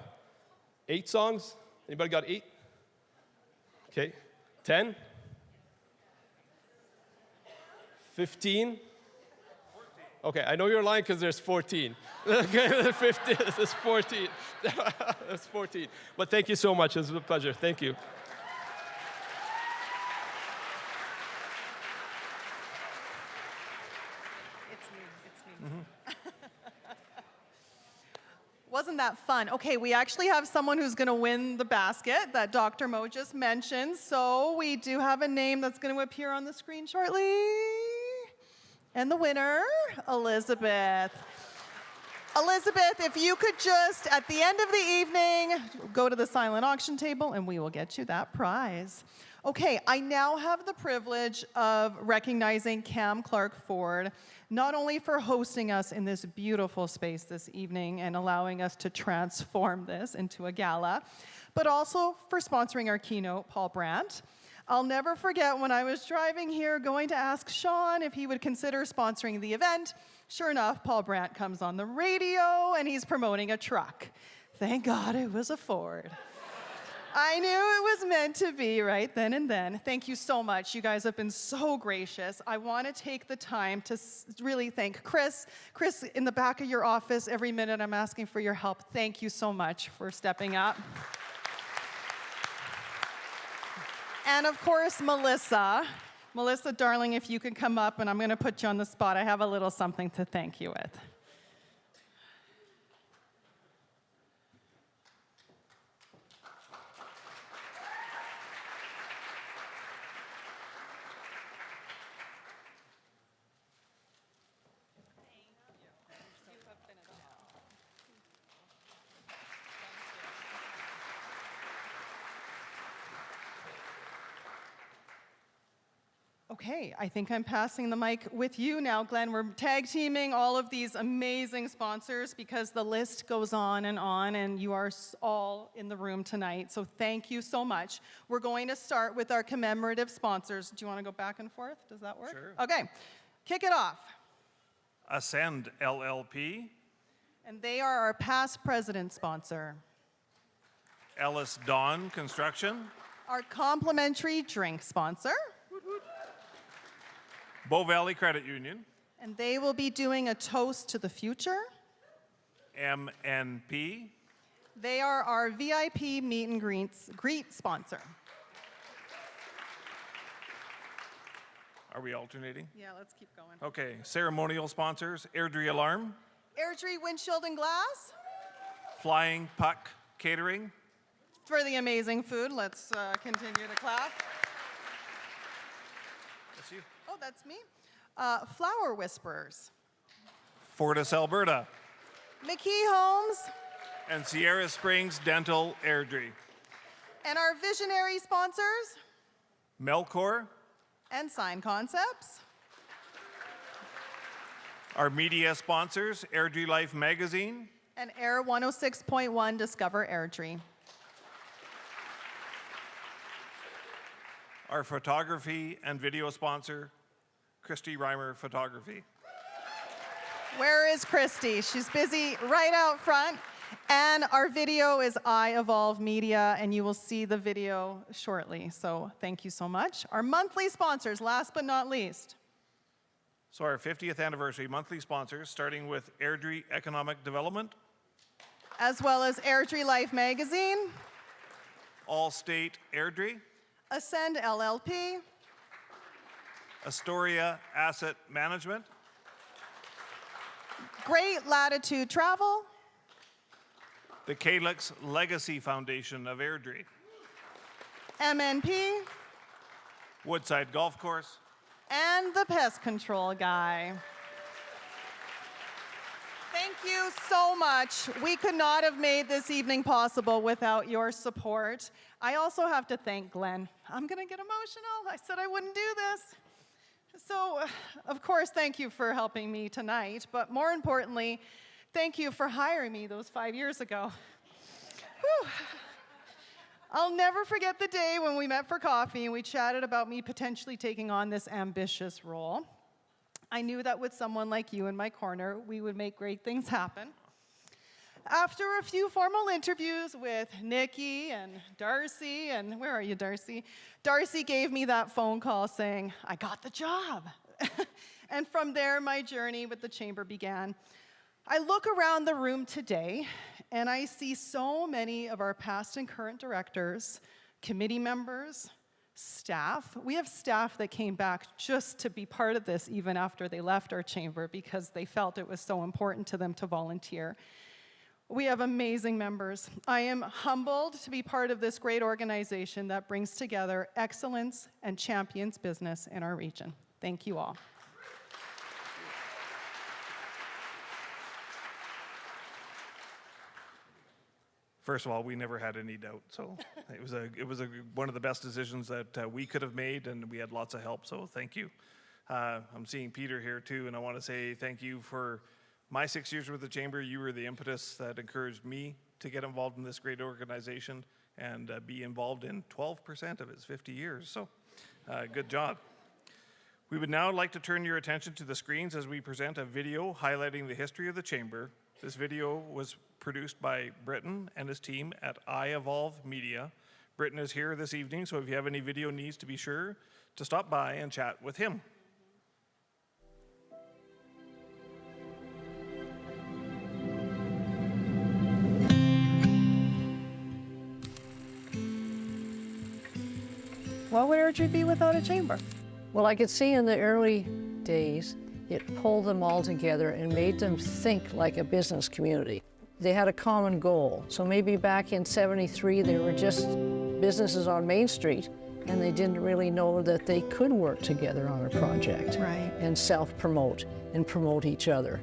8 songs? Anybody got 8? Okay. 10? 15? Okay, I know you're lying because there's 14. Okay, there's 15. There's 14. There's 14. But thank you so much. It was a pleasure. Thank you. Wasn't that fun? Okay, we actually have someone who's going to win the basket that Dr. Mo just mentioned. So we do have a name that's going to appear on the screen shortly. And the winner, Elizabeth. Elizabeth, if you could just, at the end of the evening, go to the silent auction table and we will get you that prize. Okay, I now have the privilege of recognizing Cam Clark Ford, not only for hosting us in this beautiful space this evening and allowing us to transform this into a gala, but also for sponsoring our keynote, Paul Brandt. I'll never forget when I was driving here going to ask Sean if he would consider sponsoring the event. Sure enough, Paul Brandt comes on the radio and he's promoting a truck. Thank God it was a Ford. I knew it was meant to be right then and then. Thank you so much. You guys have been so gracious. I want to take the time to really thank Chris. Chris, in the back of your office, every minute I'm asking for your help. Thank you so much for stepping up. And of course, Melissa. Melissa, darling, if you could come up, and I'm going to put you on the spot. I have a little something to thank you with. Okay, I think I'm passing the mic with you now, Glenn. We're tag teaming all of these amazing sponsors because the list goes on, and you are all in the room tonight. So thank you so much. We're going to start with our commemorative sponsors. Do you want to go back and forth? Does that work? Sure. Okay, kick it off. Ascend LLP, And they are our past president sponsor. Ellis Dawn Construction, Our complimentary drink sponsor. Bow Valley Credit Union, And they will be doing a toast to the future. MNP, They are our VIP meet and greet sponsor. are we alternating? Yeah, let's keep going. Okay, ceremonial sponsors, Airdrie Alarm, Airdrie Windshield and Glass. Flying Puck Catering, For the amazing food, let's continue to clap. that's you. Oh, that's me. Flower Whisperers. Fortis Alberta, McKee Homes. and Sierra Springs Dental Airdrie. And our visionary sponsors Melcor, and Sign Concepts. our media sponsors, Airdrie Life Magazine, And Air 106.1 Discover Airdrie. our photography and video sponsor, Christy Reimer Photography. Where is Christy? She's busy right out front. And our video is I Evolve Media, and you will see the video shortly. So thank you so much. Our monthly sponsors, last but not least. So our 50th anniversary monthly sponsors, starting with Airdrie Economic Development, As well as Airdrie Life Magazine, Allstate Airdrie, Ascend LLP, Astoria Asset Management, Great Latitude Travel, the Calyx Legacy Foundation of Airdrie, MNP, Woodside Golf Course, and the Pest Control Guy. Thank you so much. We could not have made this evening possible without your support. I also have to thank Glenn. I'm going to get emotional. I said I wouldn't do this. So, of course, thank you for helping me tonight, but more importantly, thank you for hiring me those 5 years ago. Whew. I'll never forget the day when we met for coffee and we chatted about me potentially taking on this ambitious role. I knew that with someone like you in my corner, we would make great things happen. After a few formal interviews with Nikki and Darcy, and where are you, Darcy? Darcy gave me that phone call saying, I got the job. And from there, my journey with the Chamber began. I look around the room today, and I see so many of our past and current directors, committee members, staff. We have staff that came back just to be part of this even after they left our chamber because they felt it was so important to them to volunteer. We have amazing members. I am humbled to be part of this great organization that brings together excellence and champions business in our region. Thank you all. First of all, we never had any doubt, so it was one of the best decisions that we could have made, and we had lots of help. So thank you. I'm seeing Peter here too, and I want to say thank you for my 6 years with the Chamber. You were the impetus that encouraged me to get involved in this great organization, and be involved in 12% of its 50 years. So good job. We would now like to turn your attention to the screens as we present a video highlighting the history of the Chamber. This video was produced by Britton and his team at iEvolve Media. Britton is here this evening, so if you have any video needs, to be sure to stop by and chat with him. What would Airdrie be without a chamber? Well, I could see in the early days, it pulled them all together and made them think like a business community. They had a common goal. So maybe back in '73, they were just businesses on Main Street, and they didn't really know that they could work together on a project and self-promote and promote each other.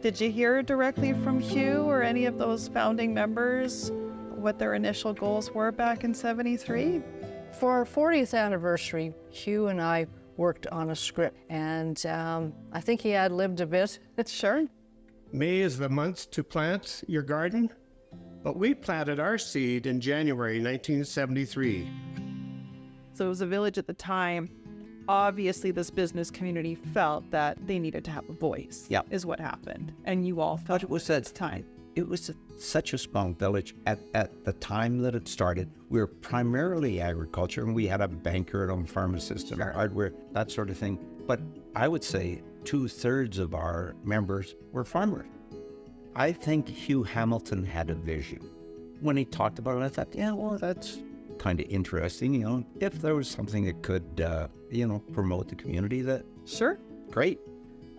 Did you hear directly from Hugh or any of those founding members what their initial goals were back in '73? For our 40th anniversary, Hugh and I worked on a script, and I think he ad-libbed a bit. Sure. May is the month to plant your garden, but we planted our seed in January 1973. So it was a village at the time. Obviously, this business community felt that they needed to have a voice, is what happened. And you all felt But it was at time. It was such a small village. At the time that it started, we were primarily agriculture, and we had a banker and a pharmacist and hardware, that sort of thing. But I would say 2/3 of our members were farmers. I think Hugh Hamilton had a vision. When he talked about it, I thought, yeah, well, that's kind of interesting, you know. If there was something that could, you know, promote the community, that great.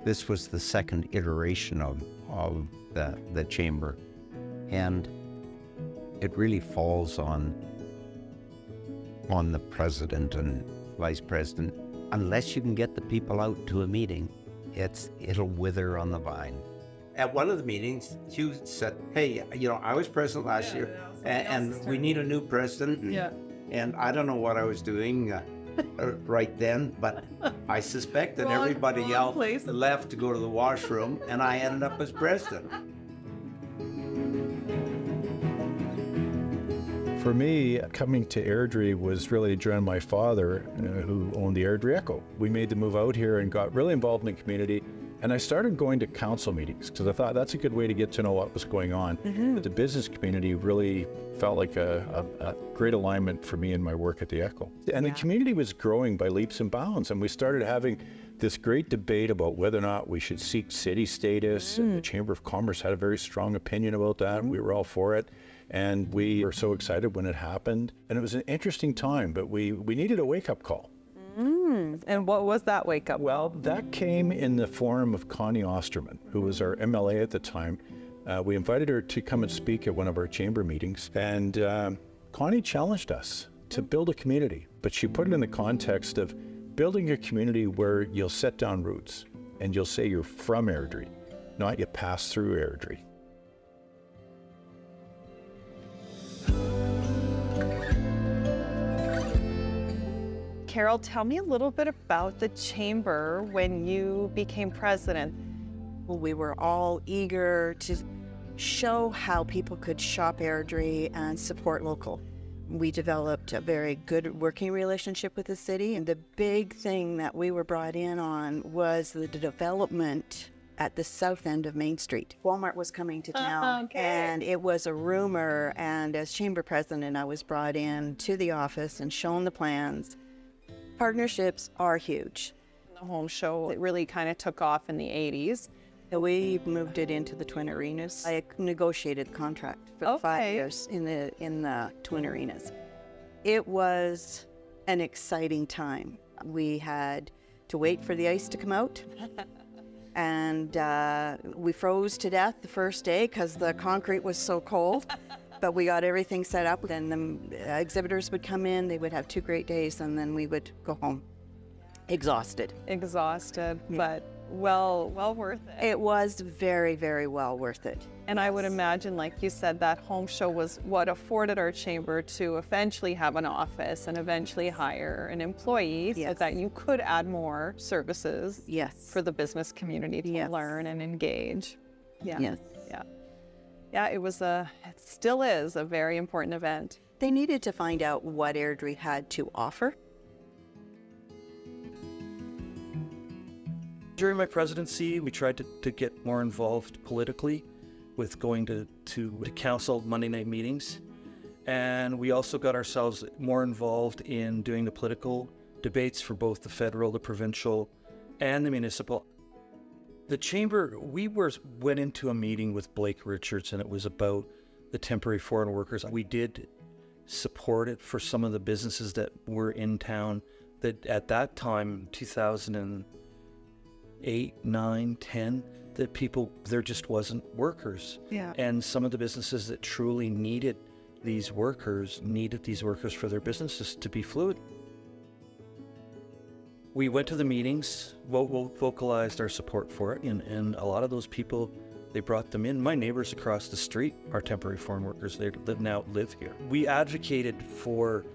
This was the second iteration of the chamber, and it really falls on the president and vice president. Unless you can get the people out to a meeting, it'll wither on the vine. At one of the meetings, Hugh said, hey, you know, I was president last year, and we need a new president. And I don't know what I was doing right then, but I suspect that everybody else left to go to the washroom, and I ended up as president. For me, coming to Airdrie was really during my father, who owned the Airdrie Echo. We made the move out here and got really involved in the community. And I started going to council meetings because I thought that's a good way to get to know what was going on. But the business community really felt like a great alignment for me in my work at the Echo. And the community was growing by leaps and bounds. And we started having this great debate about whether or not we should seek city status. And the Chamber of Commerce had a very strong opinion about that. We were all for it. And we were so excited when it happened. And it was an interesting time, but we needed a wake-up call. And what was that wake-up? Well, that came in the form of Connie Osterman, who was our MLA at the time. We invited her to come and speak at one of our chamber meetings, and Connie challenged us to build a community, but she put it in the context of building a community where you'll set down roots and you'll say you're from Airdrie, not you pass through Airdrie. Carol, tell me a little bit about the chamber when you became president. Well, we were all eager to show how people could shop Airdrie and support local. We developed a very good working relationship with the city, and the big thing that we were brought in on was the development at the south end of Main Street. Walmart was coming to town, and it was a rumor, and as chamber president, I was brought in to the office and shown the plans. Partnerships are huge. The home show, it really kind of took off in the 80s. We moved it into the Twin Arenas. I negotiated the contract for 5 years in the Twin Arenas. It was an exciting time. We had to wait for the ice to come out. And we froze to death the first day because the concrete was so cold. But we got everything set up. Then the exhibitors would come in, they would have 2 great days, and then we would go home. Exhausted. But well worth it. It was very, very well worth it. And I would imagine, like you said, that home show was what afforded our chamber to eventually have an office and eventually hire an employee so that you could add more services for the business community to learn and engage. Yes. Yeah, it still is a very important event. They needed to find out what Airdrie had to offer. During my presidency, we tried to get more involved politically with going to council Monday night meetings. And we also got ourselves more involved in doing the political debates for both the federal, the provincial, and the municipal. The chamber, went into a meeting with Blake Richards, and it was about the temporary foreign workers. We did support it for some of the businesses that were in town that at that time, 2008, 9, 10, that there just wasn't workers. Yeah. And some of the businesses that truly needed these workers for their businesses to be fluid. We went to the meetings, vocalized our support for it, and a lot of those people, they brought them in. My neighbors across the street are temporary foreign workers. They now live here. We advocated for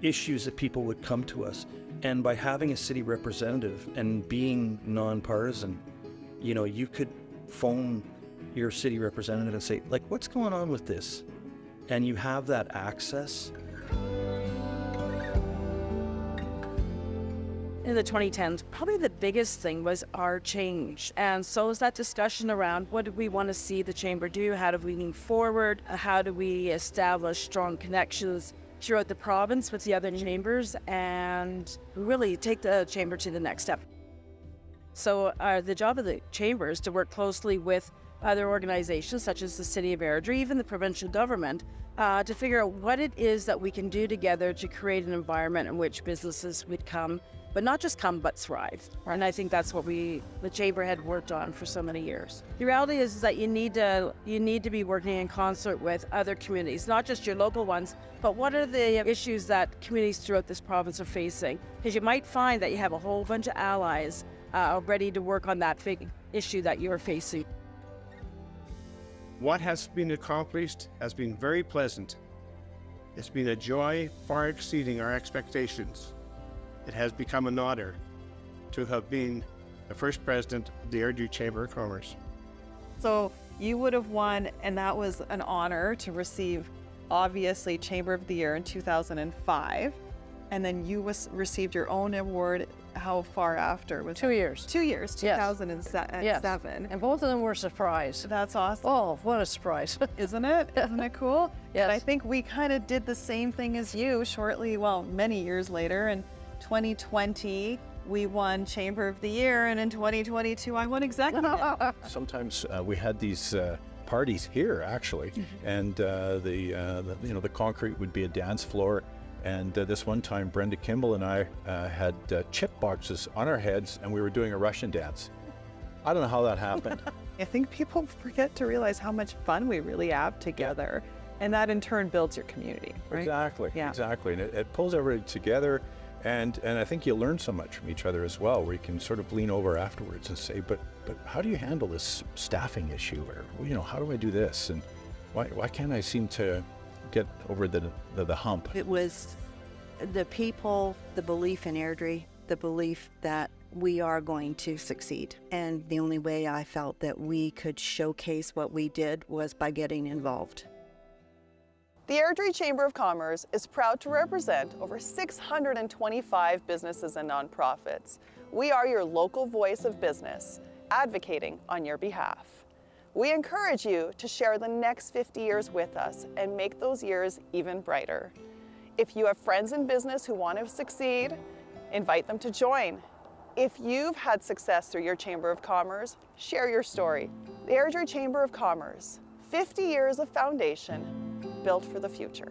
issues that people would come to us, and by having a city representative and being nonpartisan, you could phone your city representative and say, like, what's going on with this? And you have that access. In the 2010s, probably the biggest thing was our change. And so is that discussion around what do we want to see the chamber do? How do we move forward? How do we establish strong connections throughout the province with the other chambers and really take the chamber to the next step? So the job of the chamber is to work closely with other organizations such as the City of Airdrie, even the provincial government, to figure out what it is that we can do together to create an environment in which businesses would come, but not just come, but thrive. And I think that's what the chamber had worked on for so many years. The reality is that you need to be working in concert with other communities, not just your local ones, but what are the issues that communities throughout this province are facing? Because you might find that you have a whole bunch of allies ready to work on that big issue that you're facing. What has been accomplished has been very pleasant. It's been a joy far exceeding our expectations. It has become an honor to have been the first president of the Airdrie Chamber of Commerce. So you would have won, and that was an honor to receive, obviously, Chamber of the Year in 2005. And then you received your own award. How far after? Was 2 years. 2 years, 2007. Yes. And both of them were a surprise. That's awesome. Oh, what a surprise. Isn't it? Isn't it cool? Yes. But I think we kind of did the same thing as you many years later. In 2020, we won Chamber of the Year, and in 2022, I won Executive. Sometimes we had these parties here, actually, and the concrete would be a dance floor. And this one time, Brenda Kimball and I had chip boxes on our heads, and we were doing a Russian dance. I don't know how that happened. I think people forget to realize how much fun we really have together, and that in turn builds your community, right? Exactly, Yeah. exactly. And it pulls everybody together, and I think you learn so much from each other as well, where you can sort of lean over afterwards and say, but how do you handle this staffing issue? Or, how do I do this? And why can't I seem to get over the hump? It was the people, the belief in Airdrie, the belief that we are going to succeed. And the only way I felt that we could showcase what we did was by getting involved. The Airdrie Chamber of Commerce is proud to represent over 625 businesses and nonprofits. We are your local voice of business, advocating on your behalf. We encourage you to share the next 50 years with us and make those years even brighter. If you have friends in business who want to succeed, invite them to join. If you've had success through your Chamber of Commerce, share your story. The Airdrie Chamber of Commerce, 50 years of foundation built for the future.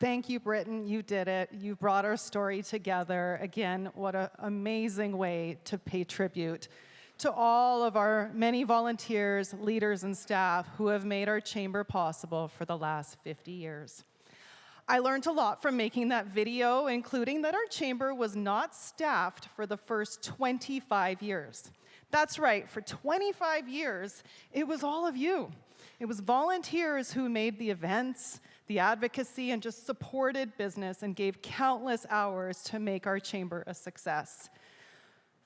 Thank you, Britton. You did it. You brought our story together. Again, what an amazing way to pay tribute to all of our many volunteers, leaders, and staff who have made our chamber possible for the last 50 years. I learned a lot from making that video, including that our chamber was not staffed for the first 25 years. That's right, for 25 years, it was all of you. It was volunteers who made the events, the advocacy, and just supported business and gave countless hours to make our chamber a success.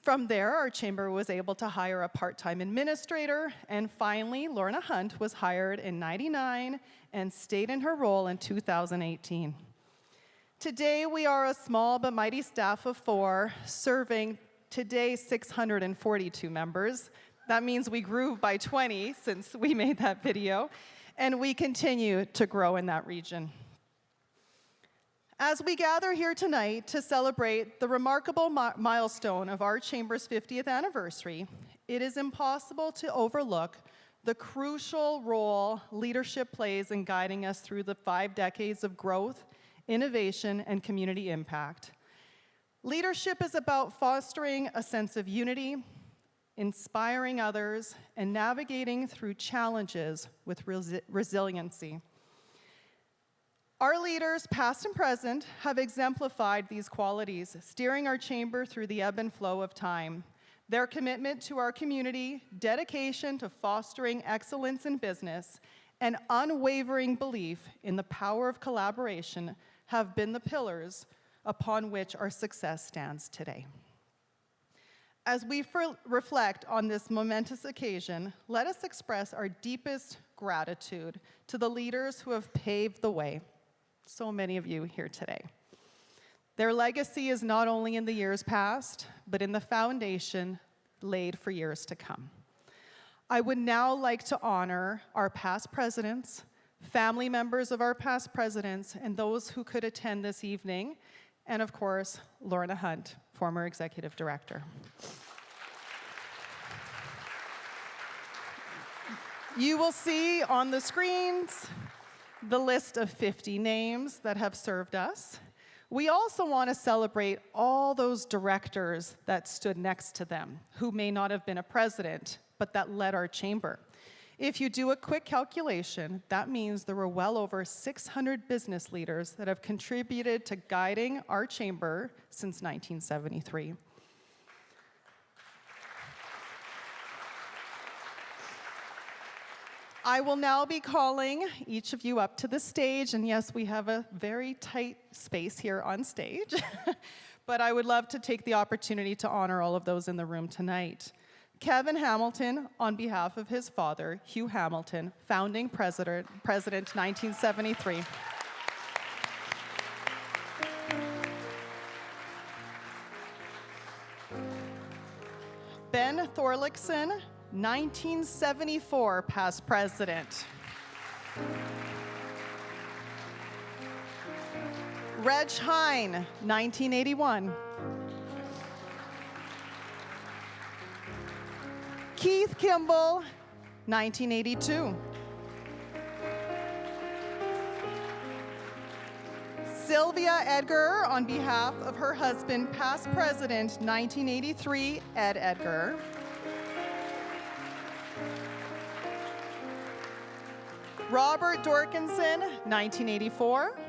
From there, our chamber was able to hire a part-time administrator, and finally, Lorna Hunt was hired in '99 and stayed in her role in 2018. Today, we are a small but mighty staff of 4, serving today 642 members. That means we grew by 20 since we made that video, and we continue to grow in that region. As we gather here tonight to celebrate the remarkable milestone of our Chamber's 50th anniversary, it is impossible to overlook the crucial role leadership plays in guiding us through the 5 decades of growth, innovation, and community impact. Leadership is about fostering a sense of unity, inspiring others, and navigating through challenges with resiliency. Our leaders, past and present, have exemplified these qualities, steering our chamber through the ebb and flow of time. Their commitment to our community, dedication to fostering excellence in business, and unwavering belief in the power of collaboration have been the pillars upon which our success stands today. As we reflect on this momentous occasion, let us express our deepest gratitude to the leaders who have paved the way. So many of you here today. Their legacy is not only in the years past, but in the foundation laid for years to come. I would now like to honor our past presidents, family members of our past presidents, and those who could attend this evening, and of course, Lorna Hunt, former executive director. You will see on the screens the list of 50 names that have served us. We also want to celebrate all those directors that stood next to them, who may not have been a president, but that led our chamber. If you do a quick calculation, that means there were well over 600 business leaders that have contributed to guiding our chamber since 1973. I will now be calling each of you up to the stage, and yes, we have a very tight space here on stage, but I would love to take the opportunity to honor all of those in the room tonight. Kevin Hamilton, on behalf of his father, Hugh Hamilton, founding president 1973. Ben Thorlickson, 1974, past president. Reg Hine, 1981. Keith Kimball, 1982. Sylvia Edgar, on behalf of her husband, past president, 1983, Ed Edgar. Robert Dorkinson, 1984.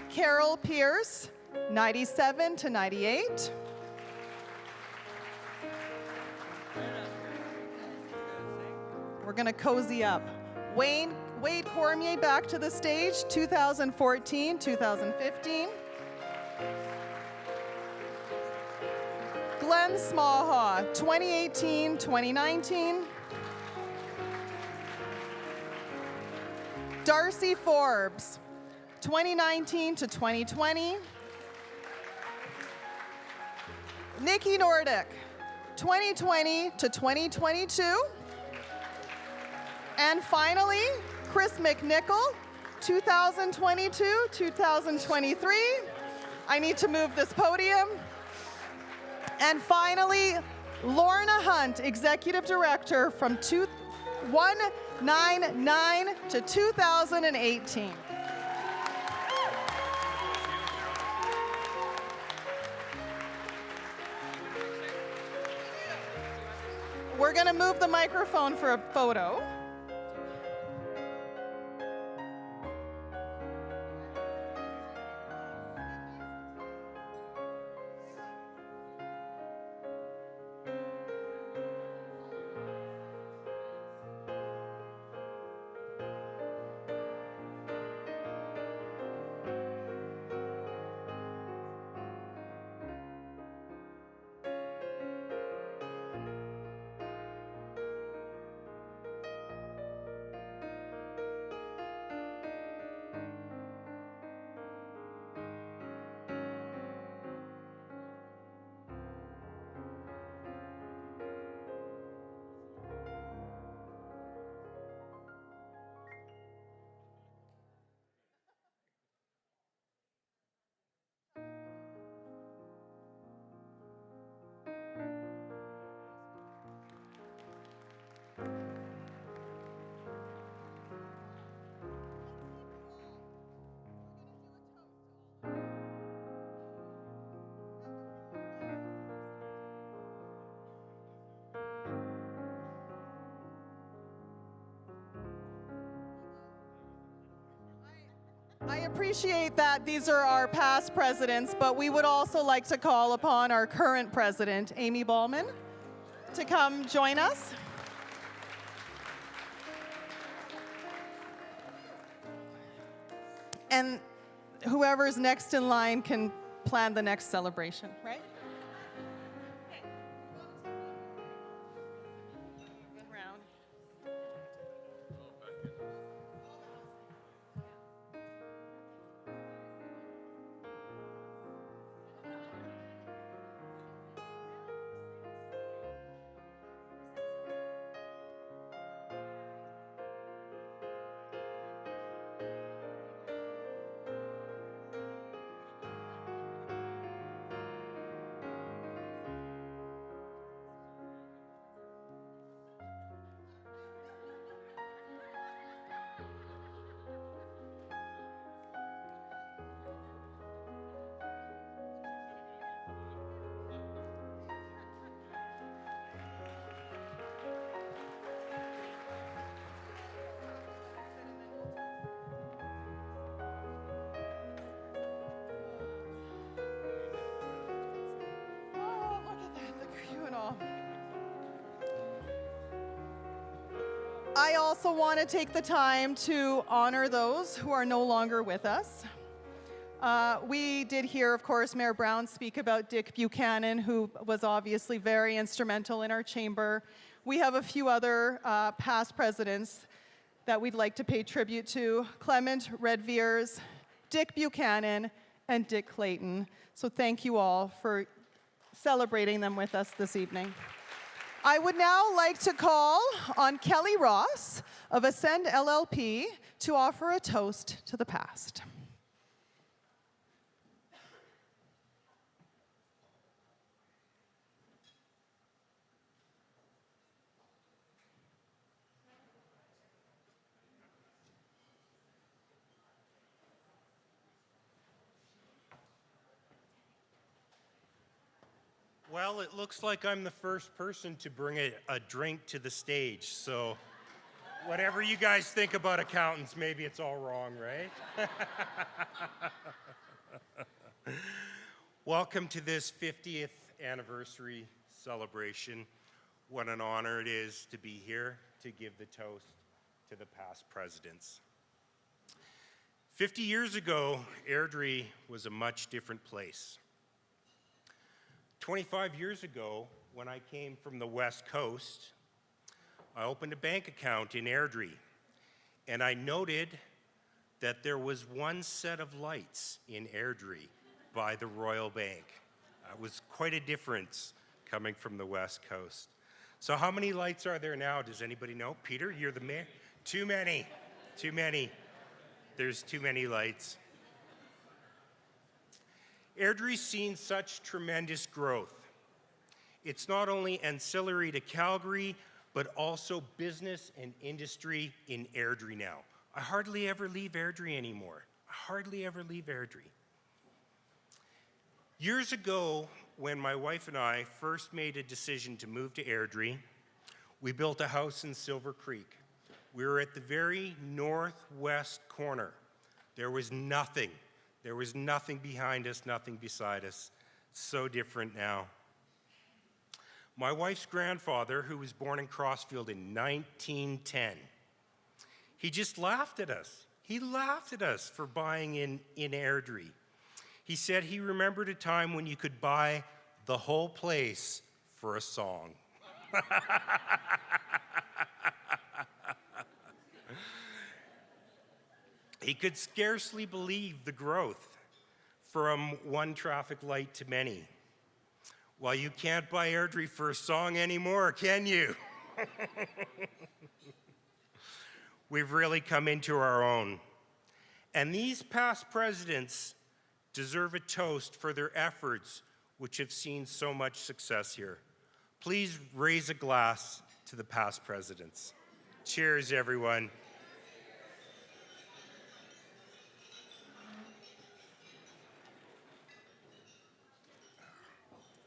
Carol Pierce, 97 to 98. We're gonna cozy up. Wade Cormier back to the stage, 2014, 2015. Glenn Smahaw, 2018, 2019. Darcy Forbes, 2019 to 2020. Nikki Nordic, 2020 to 2022. And finally, Chris McNichol, 2022, 2023. I need to move this podium. And finally, Lorna Hunt, Executive Director from 1999 to 2018. We're going to move the microphone for a photo. I appreciate that these are our past presidents, but we would also like to call upon our current president, Amy Ballman, to come join us. And whoever's next in line can plan the next celebration, right? I also want to take the time to honor those who are no longer with us. We did hear, of course, Mayor Brown speak about Dick Buchanan, who was obviously very instrumental in our chamber. We have a few other past presidents that we'd like to pay tribute to: Clement Redveers, Dick Buchanan, and Dick Clayton. So thank you all for celebrating them with us this evening. I would now like to call on Kelly Ross of Ascend LLP to offer a toast to the past. Well, it looks like I'm the first person to bring a drink to the stage, so whatever you guys think about accountants, maybe it's all wrong, right? Welcome to this 50th anniversary celebration. What an honor it is to be here to give the toast to the past presidents. 50 years ago, Airdrie was a much different place. 25 years ago, when I came from the West Coast, I opened a bank account in Airdrie, and I noted that there was one set of lights in Airdrie by the Royal Bank. It was quite a difference coming from the West Coast. So how many lights are there now? Does anybody know? Peter, you're the mayor? Too many. Too many. There's too many lights. Airdrie's seen such tremendous growth. It's not only ancillary to Calgary, but also business and industry in Airdrie now. I hardly ever leave Airdrie anymore. I hardly ever leave Airdrie. Years ago, when my wife and I first made a decision to move to Airdrie, we built a house in Silver Creek. We were at the very northwest corner. There was nothing. There was nothing behind us, nothing beside us. So different now. My wife's grandfather, who was born in Crossfield in 1910, he just laughed at us. He laughed at us for buying in Airdrie. He said he remembered a time when you could buy the whole place for a song. He could scarcely believe the growth from one traffic light to many. Well, you can't buy Airdrie for a song anymore, can you? We've really come into our own. And these past presidents deserve a toast for their efforts, which have seen so much success here. Please raise a glass to the past presidents. Cheers, everyone.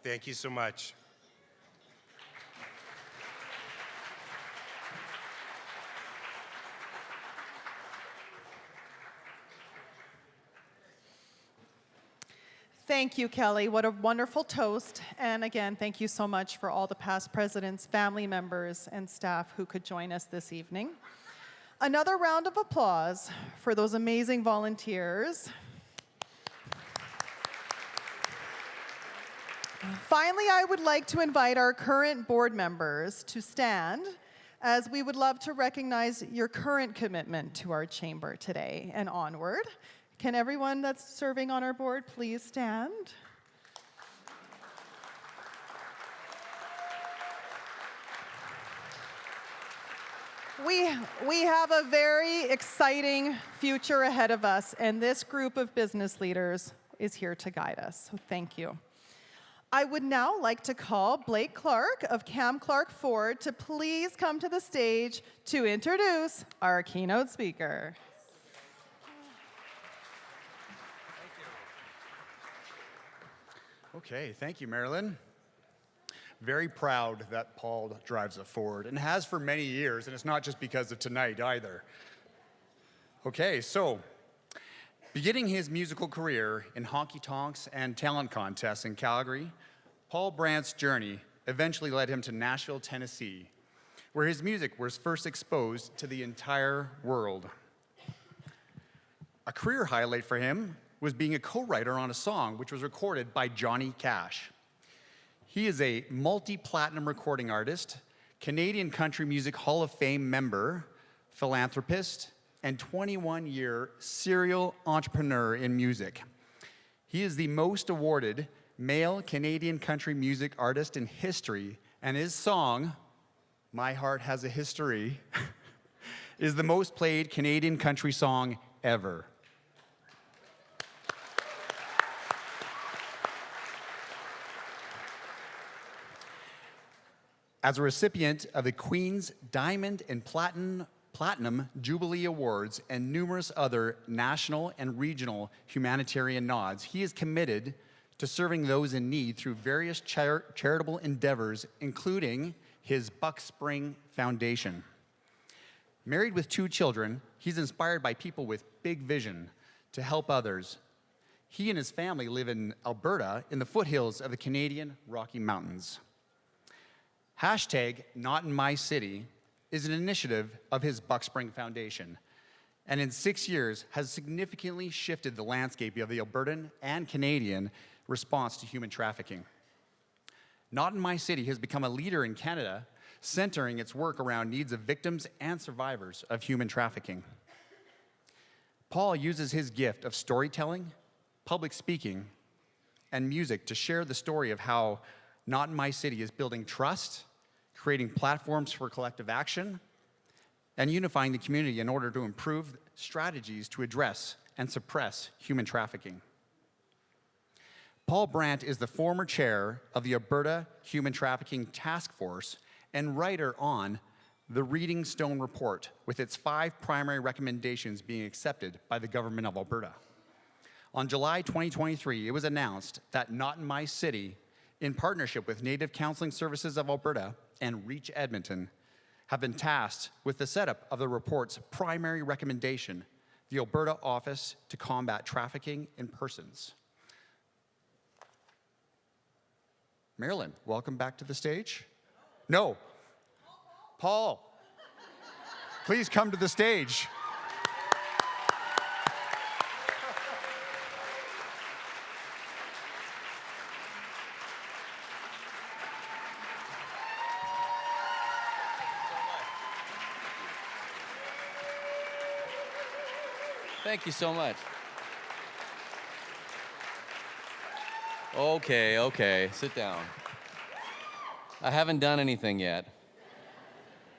Thank you so much. Thank you, Kelly. What a wonderful toast. And again, thank you so much for all the past presidents, family members, and staff who could join us this evening. Another round of applause for those amazing volunteers. Finally, I would like to invite our current board members to stand, as we would love to recognize your current commitment to our chamber today and onward. Can everyone that's serving on our board please stand? We have a very exciting future ahead of us, and this group of business leaders is here to guide us, so thank you. I would now like to call Blake Clark of Cam Clark Ford to please come to the stage to introduce our keynote speaker. Okay, thank you, Marilyn. Very proud that Paul drives a Ford, and has for many years, and it's not just because of tonight either. Okay, so beginning his musical career in honky-tonks and talent contests in Calgary, Paul Brandt's journey eventually led him to Nashville, Tennessee, where his music was first exposed to the entire world. A career highlight for him was being a co-writer on a song which was recorded by Johnny Cash. He is a multi-platinum recording artist, Canadian Country Music Hall of Fame member, philanthropist, and 21-year serial entrepreneur in music. He is the most awarded male Canadian country music artist in history, and his song, My Heart Has a History, is the most played Canadian country song ever. As a recipient of the Queen's Diamond and Platinum Jubilee Awards and numerous other national and regional humanitarian nods, he is committed to serving those in need through various charitable endeavors, including his Buck Spring Foundation. Married with 2 children, he's inspired by people with big vision to help others. He and his family live in Alberta in the foothills of the Canadian Rocky Mountains. Hashtag Not in My City is an initiative of his Buck Spring Foundation, and in 6 years has significantly shifted the landscape of the Albertan and Canadian response to human trafficking. Not in My City has become a leader in Canada, centering its work around needs of victims and survivors of human trafficking. Paul uses his gift of storytelling, public speaking, and music to share the story of how Not in My City is building trust, creating platforms for collective action, and unifying the community in order to improve strategies to address and suppress human trafficking. Paul Brandt is the former chair of the Alberta Human Trafficking Task Force and writer on the Reading Stone Report, with its 5 primary recommendations being accepted by the government of Alberta. On July 2023, it was announced that Not in My City, in partnership with Native Counseling Services of Alberta and Reach Edmonton, have been tasked with the setup of the report's primary recommendation, the Alberta Office to Combat Trafficking in Persons. Marilyn, welcome back to the stage. No, Paul, please come to the stage. Thank you so much. Okay, sit down. I haven't done anything yet.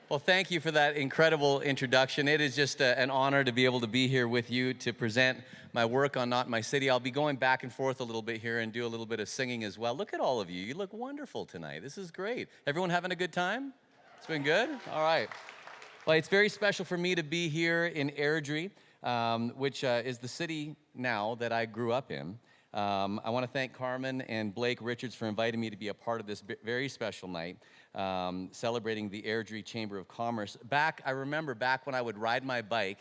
Well, thank you for that incredible introduction. It is just an honor to be able to be here with you to present my work on Not My City. I'll be going back and forth a little bit here and do a little bit of singing as well. Look at all of you. You look wonderful tonight. This is great. Everyone having a good time? It's been good? All right. Well, it's very special for me to be here in Airdrie, which is the city now that I grew up in. I want to thank Carmen and Blake Richards for inviting me to be a part of this very special night, celebrating the Airdrie Chamber of Commerce. I remember back when I would ride my bike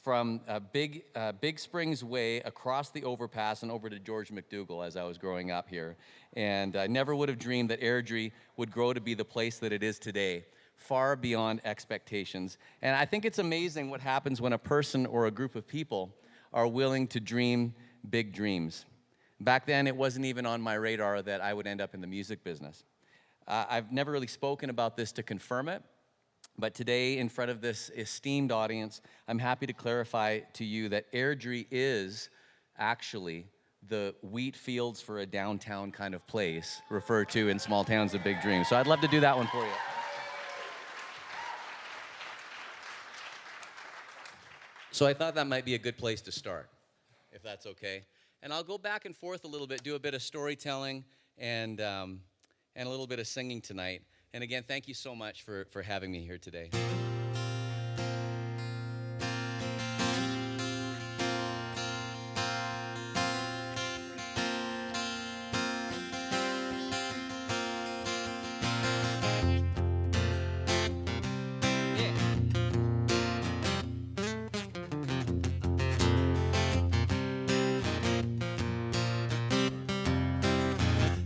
from Big Springs Way across the overpass and over to George McDougall as I was growing up here. And I never would have dreamed that Airdrie would grow to be the place that it is today, far beyond expectations. And I think it's amazing what happens when a person or a group of people are willing to dream big dreams. Back then, it wasn't even on my radar that I would end up in the music business. I've never really spoken about this to confirm it, but today, in front of this esteemed audience, I'm happy to clarify to you that Airdrie is actually the wheat fields for a downtown kind of place, referred to in small towns of big dreams. So I'd love to do that one for you. So I thought that might be a good place to start, if that's okay. And I'll go back and forth a little bit, do a bit of storytelling and a little bit of singing tonight. And again, thank you so much for having me here today.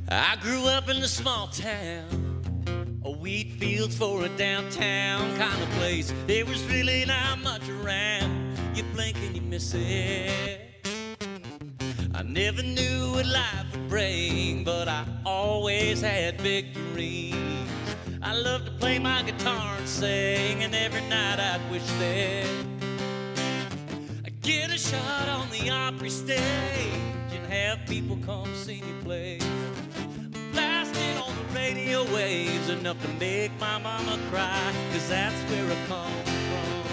I grew up in a small town, a wheat fields for a downtown kind of place. There was really not much around. You blink and you miss it. I never knew what life would bring, but I always had big dreams. I loved to play my guitar and sing, and every night I'd wish that I'd get a shot on the Opry stage and have people come see me play. Blasting on the radio waves enough to make my mama cry, 'cause that's where I come from,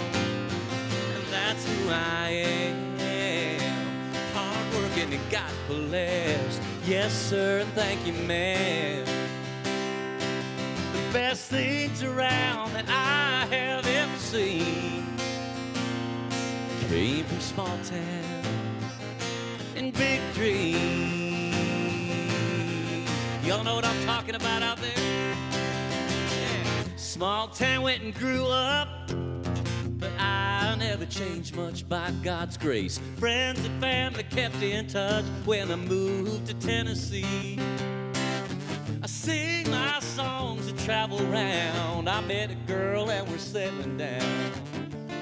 and that's who I am. Hard working and God bless, yes sir, and thank you ma'am. The best things around that I have ever seen came from small towns and big dreams. Y'all know what I'm talking about out there? Yeah. Small town went and grew up, but I never changed much by God's grace. Friends and family kept in touch when I moved to Tennessee. I sing my songs and travel around. I met a girl and we're settling down.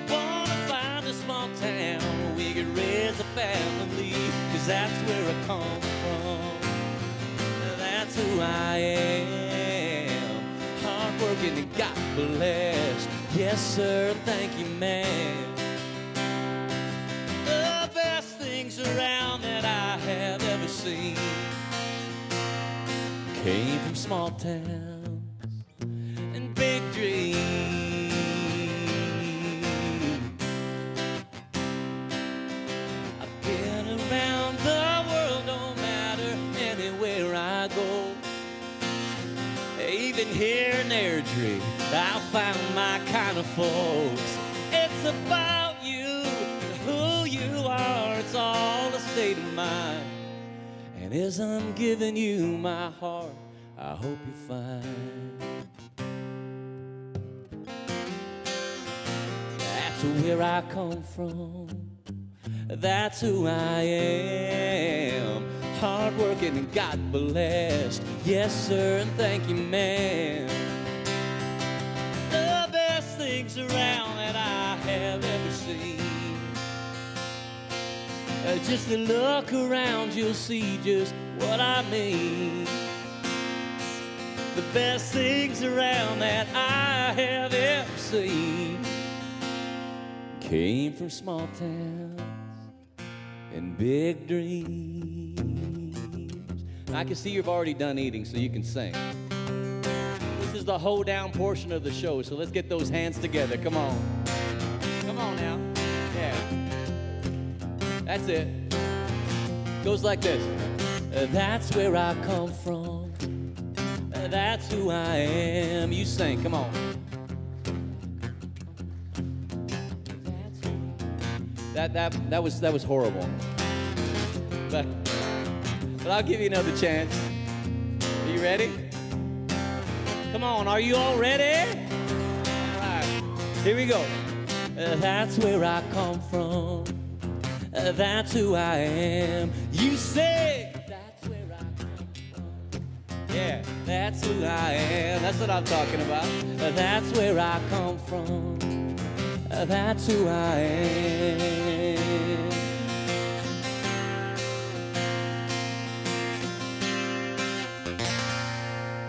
Wanna find a small town where we could raise a family, 'cause that's where I come from. That's who I am. Hard working and God bless, yes sir, thank you ma'am. The best things around that I have ever seen came from small towns and big dreams. I've been around the world, no matter anywhere I go. Even here in Airdrie, I found my kind of folks. It's about you, who you are, it's all a state of mind. And as I'm giving you my heart, I hope you find that's where I come from. That's who I am. Hard working and God blessed, yes sir, and thank you ma'am. The best things around that I have ever seen. Just to look around, you'll see just what I mean. The best things around that I have ever seen came from small towns and big dreams. I can see you've already done eating, so you can sing. This is the hoedown portion of the show, so let's get those hands together. Come on. Come on now. Yeah. That's it. Goes like this. That's where I come from. That's who I am. You sing. Come on. That was horrible. But I'll give you another chance. Are you ready? Come on, are you all ready? All right, here we go. That's where I come from. That's who I am. You say that's where I come from. Yeah, that's who I am. That's what I'm talking about. That's where I come from. That's who I am.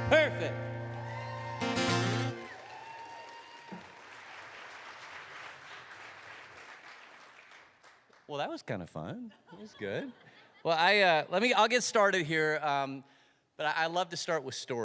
Perfect. Well, that was kind of fun. That was good. Well, I'll get started here, but I love to start with stories.